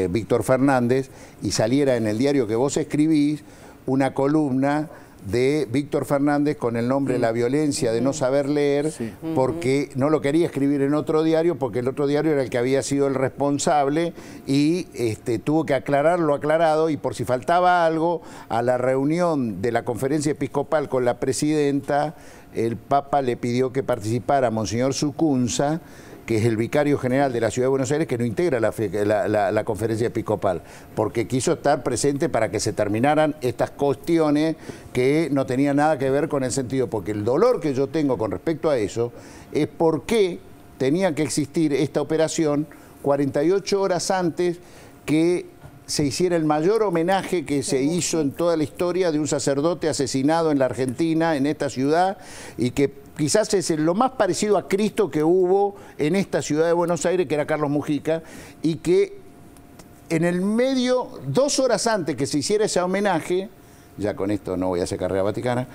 Víctor Fernández, y saliera en el diario que vos escribís una columna de Víctor Fernández con el nombre La violencia de no saber leer, porque no lo quería escribir en otro diario, porque el otro diario era el que había sido el responsable, y tuvo que aclarar lo aclarado, y por si faltaba algo, a la reunión de la conferencia episcopal con la presidenta, el Papa le pidió que participara a Monseñor Sucunza, que es el vicario general de la Ciudad de Buenos Aires, que no integra la conferencia episcopal, porque quiso estar presente para que se terminaran estas cuestiones que no tenían nada que ver con el sentido, porque el dolor que yo tengo con respecto a eso es por qué tenía que existir esta operación 48 horas antes que se hiciera el mayor homenaje que se hizo en toda la historia de un sacerdote asesinado en la Argentina, en esta ciudad, y que quizás es lo más parecido a Cristo que hubo en esta ciudad de Buenos Aires, que era Carlos Mujica, y que en el medio, 2 horas antes que se hiciera ese homenaje, ya con esto no voy a hacer carrera vaticana,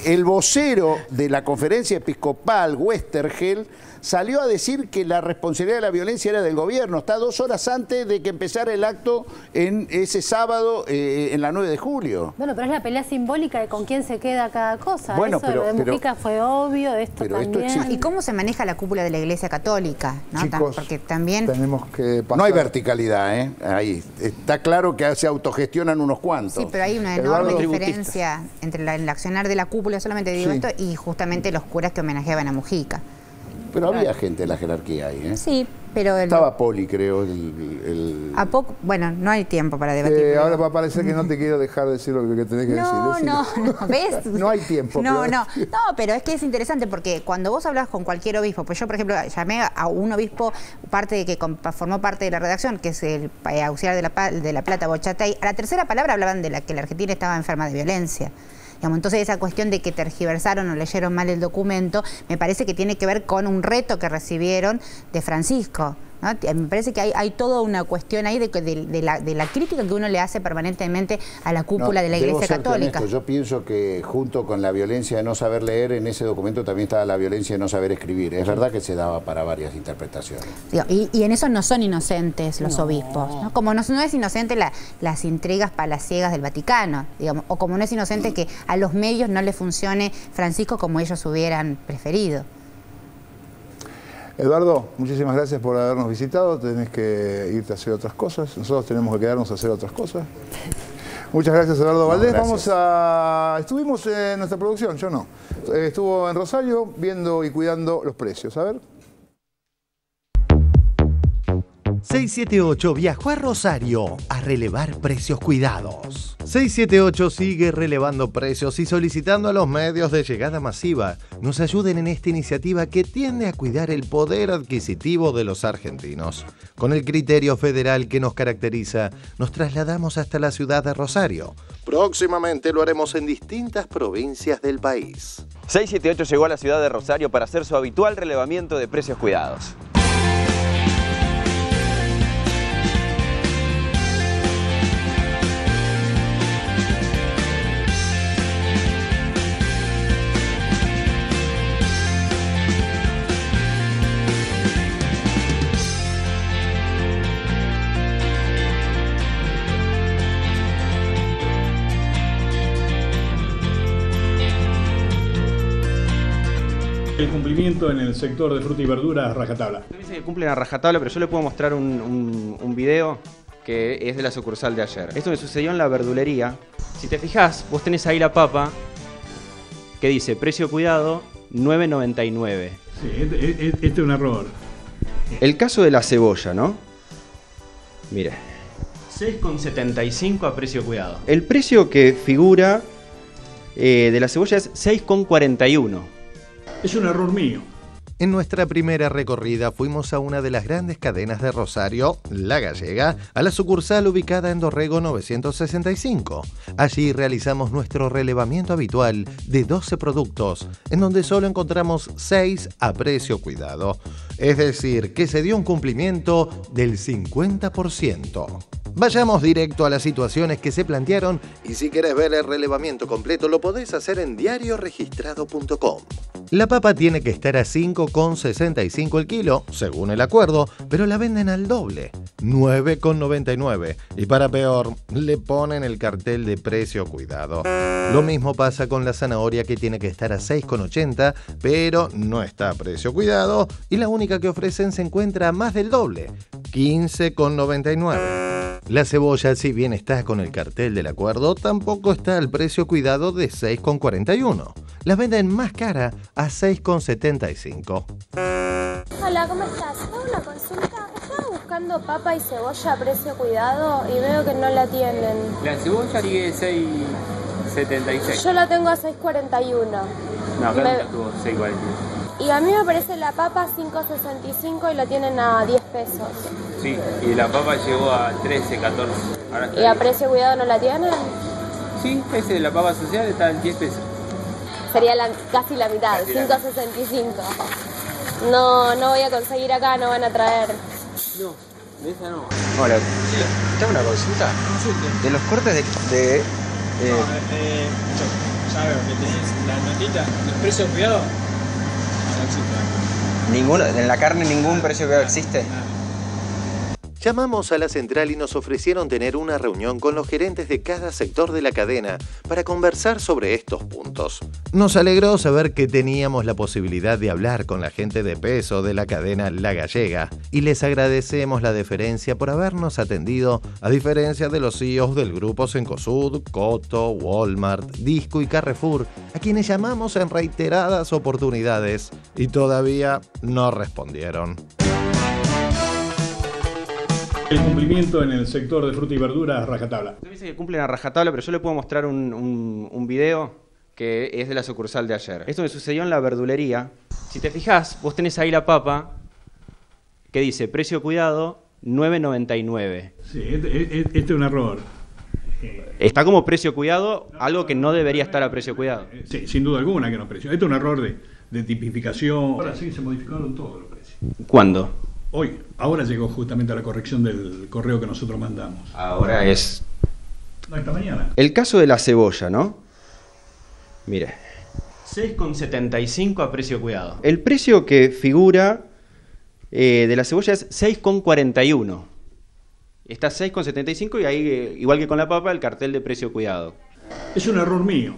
el vocero de la conferencia episcopal, Westergel, salió a decir que la responsabilidad de la violencia era del gobierno. Está 2 horas antes de que empezara el acto en ese sábado, en la 9 de julio. Bueno, pero es la pelea simbólica de con quién se queda cada cosa. Bueno, eso de Mujica fue obvio, de esto también. ¿Y cómo se maneja la cúpula de la Iglesia Católica? ¿No? Chicos, porque también tenemos que pasar. No hay verticalidad, ¿eh? Ahí está claro que se autogestionan unos cuantos. Sí, pero hay una enorme diferencia entre el accionar de la cúpula, solamente digo esto, y justamente los curas que homenajeaban a Mujica. Pero había gente de la jerarquía ahí, ¿eh? Sí, pero... Estaba Poli, creo. ¿A poco? Bueno, no hay tiempo para debatir. Ahora va a parecer que no te quiero dejar decir lo que tenés que decir. No, ¿ves? No hay tiempo. No, pero es que es interesante porque cuando vos hablas con cualquier obispo, pues yo, por ejemplo, llamé a un obispo que formó parte de la redacción, que es el auxiliar de La Plata, Bochatay. A la tercera palabra hablaban de que la Argentina estaba enferma de violencia. Entonces esa cuestión de que tergiversaron o leyeron mal el documento, me parece que tiene que ver con un reto que recibieron de Francisco, ¿no? Me parece que hay toda una cuestión ahí de la crítica que uno le hace permanentemente a la cúpula de la Iglesia Católica. Honesto, yo pienso que junto con la violencia de no saber leer, en ese documento también estaba la violencia de no saber escribir. Es verdad que se daba para varias interpretaciones. Y en eso no son inocentes los obispos, ¿no? Como no es inocente las intrigas palaciegas del Vaticano, digamos, o como no es inocente que a los medios no le funcione Francisco como ellos hubieran preferido. Eduardo, muchísimas gracias por habernos visitado. Tenés que irte a hacer otras cosas. Nosotros tenemos que quedarnos a hacer otras cosas. Muchas gracias, Eduardo Valdés. Gracias. Estuvimos en nuestra producción, yo no. Estuvo en Rosario viendo y cuidando los precios. A ver. 678 viajó a Rosario a relevar precios cuidados. 678 sigue relevando precios y solicitando a los medios de llegada masiva nos ayuden en esta iniciativa que tiende a cuidar el poder adquisitivo de los argentinos. Con el criterio federal que nos caracteriza, nos trasladamos hasta la ciudad de Rosario. Próximamente lo haremos en distintas provincias del país. 678 llegó a la ciudad de Rosario para hacer su habitual relevamiento de precios cuidados. El cumplimiento en el sector de fruta y verdura a rajatabla. Me dicen que cumplen a rajatabla, pero yo le puedo mostrar un video que es de la sucursal de ayer. Esto me sucedió en la verdulería. Si te fijas, vos tenés ahí la papa que dice precio cuidado 9.99. Sí, este es un error. El caso de la cebolla, ¿no? Mire, 6,75 a precio cuidado. El precio que figura de la cebolla es 6,41. Es un error mío. En nuestra primera recorrida fuimos a una de las grandes cadenas de Rosario, La Gallega, a la sucursal ubicada en Dorrego 965. Allí realizamos nuestro relevamiento habitual de 12 productos, en donde solo encontramos 6 a precio cuidado. Es decir, que se dio un cumplimiento del 50%. Vayamos directo a las situaciones que se plantearon y si querés ver el relevamiento completo lo podés hacer en diarioregistrado.com. La papa tiene que estar a 5,65 el kilo, según el acuerdo, pero la venden al doble, 9,99. Y para peor, le ponen el cartel de precio cuidado. Lo mismo pasa con la zanahoria que tiene que estar a 6,80, pero no está a precio cuidado y la única que ofrecen se encuentra a más del doble, 15,99. La cebolla, si bien está con el cartel del acuerdo, tampoco está al precio cuidado de 6,41. La venden más cara a 6,75. Hola, ¿cómo estás? Tengo una consulta. Estaba buscando papa y cebolla a precio cuidado y veo que no la tienen. La cebolla sigue 6,76. Yo la tengo a 6,41. No, acá la tuvo 6,41. Y a mí me parece la papa 5,65 y la tienen a 10 pesos. Sí, y la papa llegó a 13, 14. Ahora ¿Y a precio cuidado no la tienen? Sí, ese de la papa social está en 10 pesos. Sería casi la mitad, 5,65. No voy a conseguir acá, no van a traer. No, de esa no. Hola, tengo una consulta. De los cortes de ya veo que tenés la notita, el precio cuidado. Ninguno, en la carne ningún precio cuidado existe. Llamamos a la central y nos ofrecieron tener una reunión con los gerentes de cada sector de la cadena para conversar sobre estos puntos. Nos alegró saber que teníamos la posibilidad de hablar con la gente de peso de la cadena La Gallega y les agradecemos la deferencia por habernos atendido, a diferencia de los CEOs del grupo Cencosud, Coto, Walmart, Disco y Carrefour, a quienes llamamos en reiteradas oportunidades y todavía no respondieron. El cumplimiento en el sector de fruta y verdura a rajatabla. Usted dice que cumplen a rajatabla, pero yo le puedo mostrar un video que es de la sucursal de ayer. Esto me sucedió en la verdulería. Si te fijas, vos tenés ahí la papa que dice precio cuidado 9,99. Sí, este es un error. Está como precio cuidado, algo que no debería estar a precio cuidado. Sí, sin duda alguna que no precio. Este es un error de tipificación. Ahora sí se modificaron todos los precios. ¿Cuándo? Hoy, ahora llegó justamente a la corrección del correo que nosotros mandamos. Ahora es... No, esta mañana. El caso de la cebolla, ¿no? Mire, 6,75 a precio cuidado. El precio que figura de la cebolla es 6,41. Está 6,75 y ahí, igual que con la papa, el cartel de precio cuidado. Es un error mío.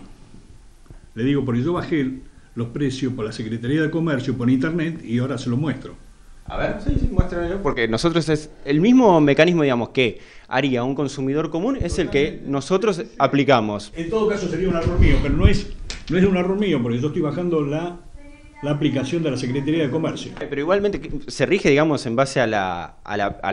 Le digo, porque yo bajé los precios por la Secretaría de Comercio, por internet, y ahora se los muestro. A ver, sí, muéstramelo. Porque nosotros es el mismo mecanismo, digamos, que haría un consumidor común, es el que nosotros aplicamos. En todo caso sería un error mío, pero no es un error mío, porque yo estoy bajando la aplicación de la Secretaría de Comercio. Pero igualmente se rige, digamos, en base a la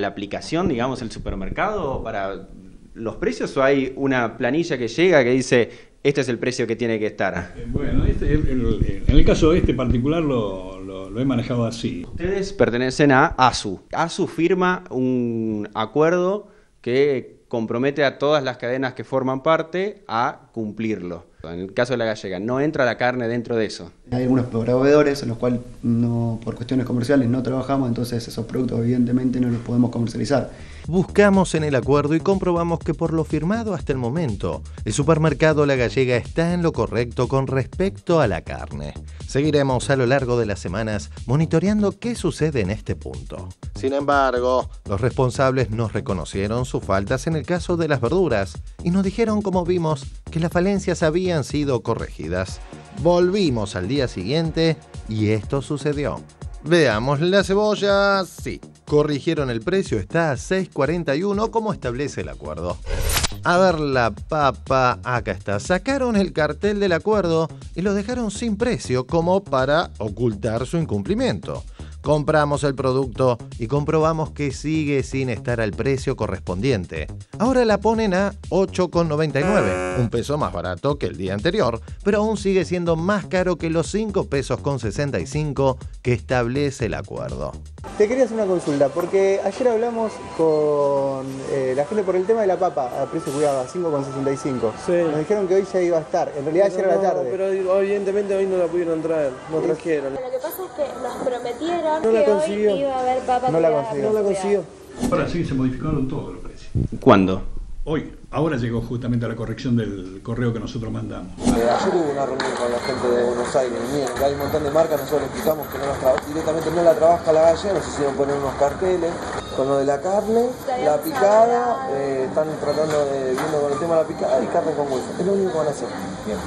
aplicación, digamos, el supermercado para los precios, o hay una planilla que llega que dice este es el precio que tiene que estar. Bueno, en el caso de este particular lo he manejado así. Ustedes pertenecen a ASU. ASU firma un acuerdo que compromete a todas las cadenas que forman parte a cumplirlo. En el caso de La Gallega, no entra la carne dentro de eso. Hay algunos proveedores en los cuales por cuestiones comerciales no trabajamos, entonces esos productos evidentemente no los podemos comercializar. Buscamos en el acuerdo y comprobamos que por lo firmado hasta el momento, el supermercado La Gallega está en lo correcto con respecto a la carne. Seguiremos a lo largo de las semanas monitoreando qué sucede en este punto. Sin embargo, los responsables nos reconocieron sus faltas en el caso de las verduras y nos dijeron, como vimos, que las falencias habían sido corregidas. Volvimos al día siguiente y esto sucedió. Veamos la cebolla, sí, corrigieron el precio, está a 6,41 como establece el acuerdo. A ver la papa, acá está, sacaron el cartel del acuerdo y lo dejaron sin precio como para ocultar su incumplimiento. Compramos el producto y comprobamos que sigue sin estar al precio correspondiente. Ahora la ponen a 8,99, un peso más barato que el día anterior, pero aún sigue siendo más caro que los 5 pesos con 65 que establece el acuerdo. Te quería hacer una consulta, porque ayer hablamos con la gente por el tema de la papa a precio cuidado, a 5,65. Sí. Nos dijeron que hoy ya iba a estar, en realidad ayer a la tarde. Pero evidentemente hoy no la pudieron traer, no trajeron. Lo que pasa es que nos prometieron no la que consiguió. hoy iba a haber papa no la cuidada. consiguió. No la consiguió. Ahora sí se modificaron todos los precios. ¿Cuándo? Hoy, ahora llegó justamente a la corrección del correo que nosotros mandamos. Ayer hubo una reunión con la gente de Buenos Aires, vinieron, que hay un montón de marcas, nosotros le explicamos que directamente no la trabaja la gallega, nos hicieron poner unos carteles con lo de la carne, la picada, están tratando de, viendo con el tema de la picada y carne con hueso, es lo único que van a hacer. Bien.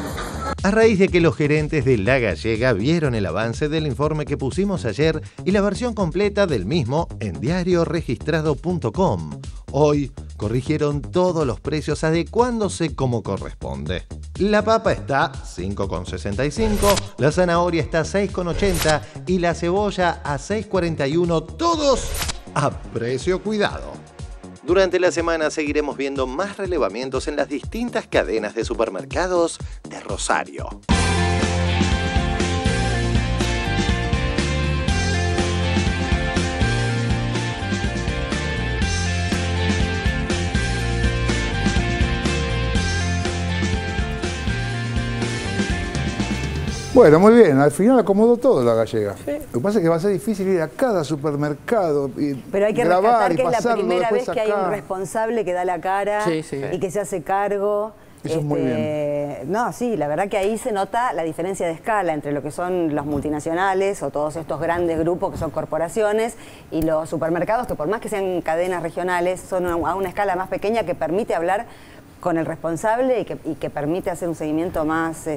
A raíz de que los gerentes de La Gallega vieron el avance del informe que pusimos ayer y la versión completa del mismo en diarioregistrado.com, hoy corrigieron todos los precios adecuándose como corresponde. La papa está 5,65, la zanahoria está 6,80 y la cebolla a 6,41, todos a precio cuidado. Durante la semana seguiremos viendo más relevamientos en las distintas cadenas de supermercados de Rosario. Bueno, muy bien, al final acomodó todo La Gallega. Sí. Lo que pasa es que va a ser difícil ir a cada supermercado y pero hay que grabar rescatar que y es la primera vez sacar. Que hay un responsable que da la cara y que se hace cargo. Eso es muy bien. No, sí, la verdad que ahí se nota la diferencia de escala entre lo que son los multinacionales o todos estos grandes grupos que son corporaciones y los supermercados que por más que sean cadenas regionales son a una escala más pequeña que permite hablar con el responsable y que permite hacer un seguimiento más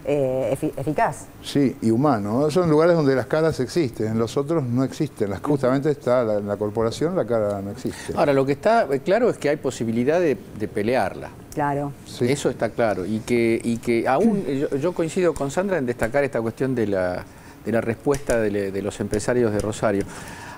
eficaz. Sí, y humano, ¿no? Son lugares donde las caras existen, en los otros no existen. Justamente está en la corporación, la cara no existe. Ahora, lo que está claro es que hay posibilidad de pelearla. Claro. Sí. Eso está claro. Y que aún, yo coincido con Sandra en destacar esta cuestión de la respuesta de los empresarios de Rosario.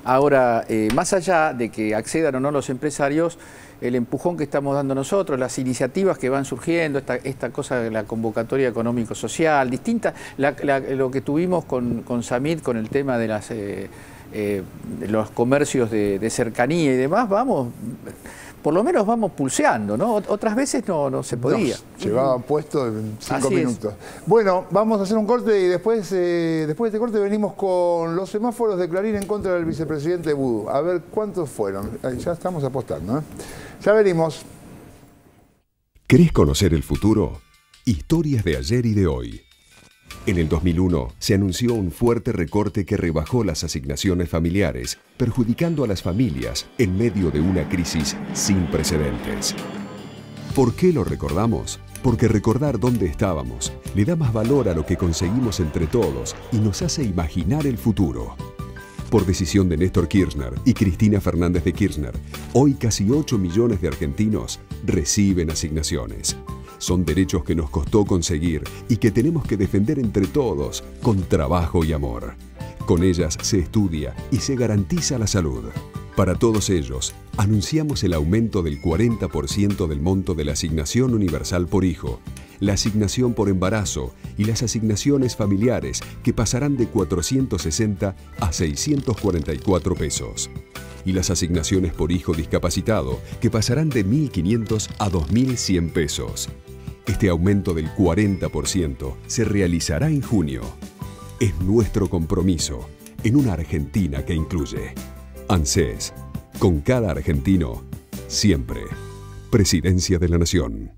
Ahora, más allá de que accedan o no los empresarios, el empujón que estamos dando nosotros, las iniciativas que van surgiendo, esta cosa de la convocatoria económico-social, distinta, lo que tuvimos con Samit, con el tema de los comercios de cercanía y demás, por lo menos vamos pulseando, ¿no? Otras veces no se podía. Llevaban puesto en 5 minutos. Bueno, vamos a hacer un corte y después de este corte venimos con los semáforos de Clarín en contra del vicepresidente Vudú. A ver cuántos fueron. Ya estamos apostando, ¿eh? Ya venimos. ¿Querés conocer el futuro? Historias de ayer y de hoy. En el 2001 se anunció un fuerte recorte que rebajó las asignaciones familiares, perjudicando a las familias en medio de una crisis sin precedentes. ¿Por qué lo recordamos? Porque recordar dónde estábamos le da más valor a lo que conseguimos entre todos y nos hace imaginar el futuro. Por decisión de Néstor Kirchner y Cristina Fernández de Kirchner, hoy casi 8 millones de argentinos reciben asignaciones. Son derechos que nos costó conseguir y que tenemos que defender entre todos con trabajo y amor. Con ellas se estudia y se garantiza la salud. Para todos ellos, anunciamos el aumento del 40% del monto de la asignación universal por hijo, la asignación por embarazo y las asignaciones familiares que pasarán de 460 a 644 pesos. Y las asignaciones por hijo discapacitado que pasarán de 1.500 a 2.100 pesos. Este aumento del 40% se realizará en junio. Es nuestro compromiso en una Argentina que incluye. ANSES, con cada argentino, siempre. Presidencia de la Nación.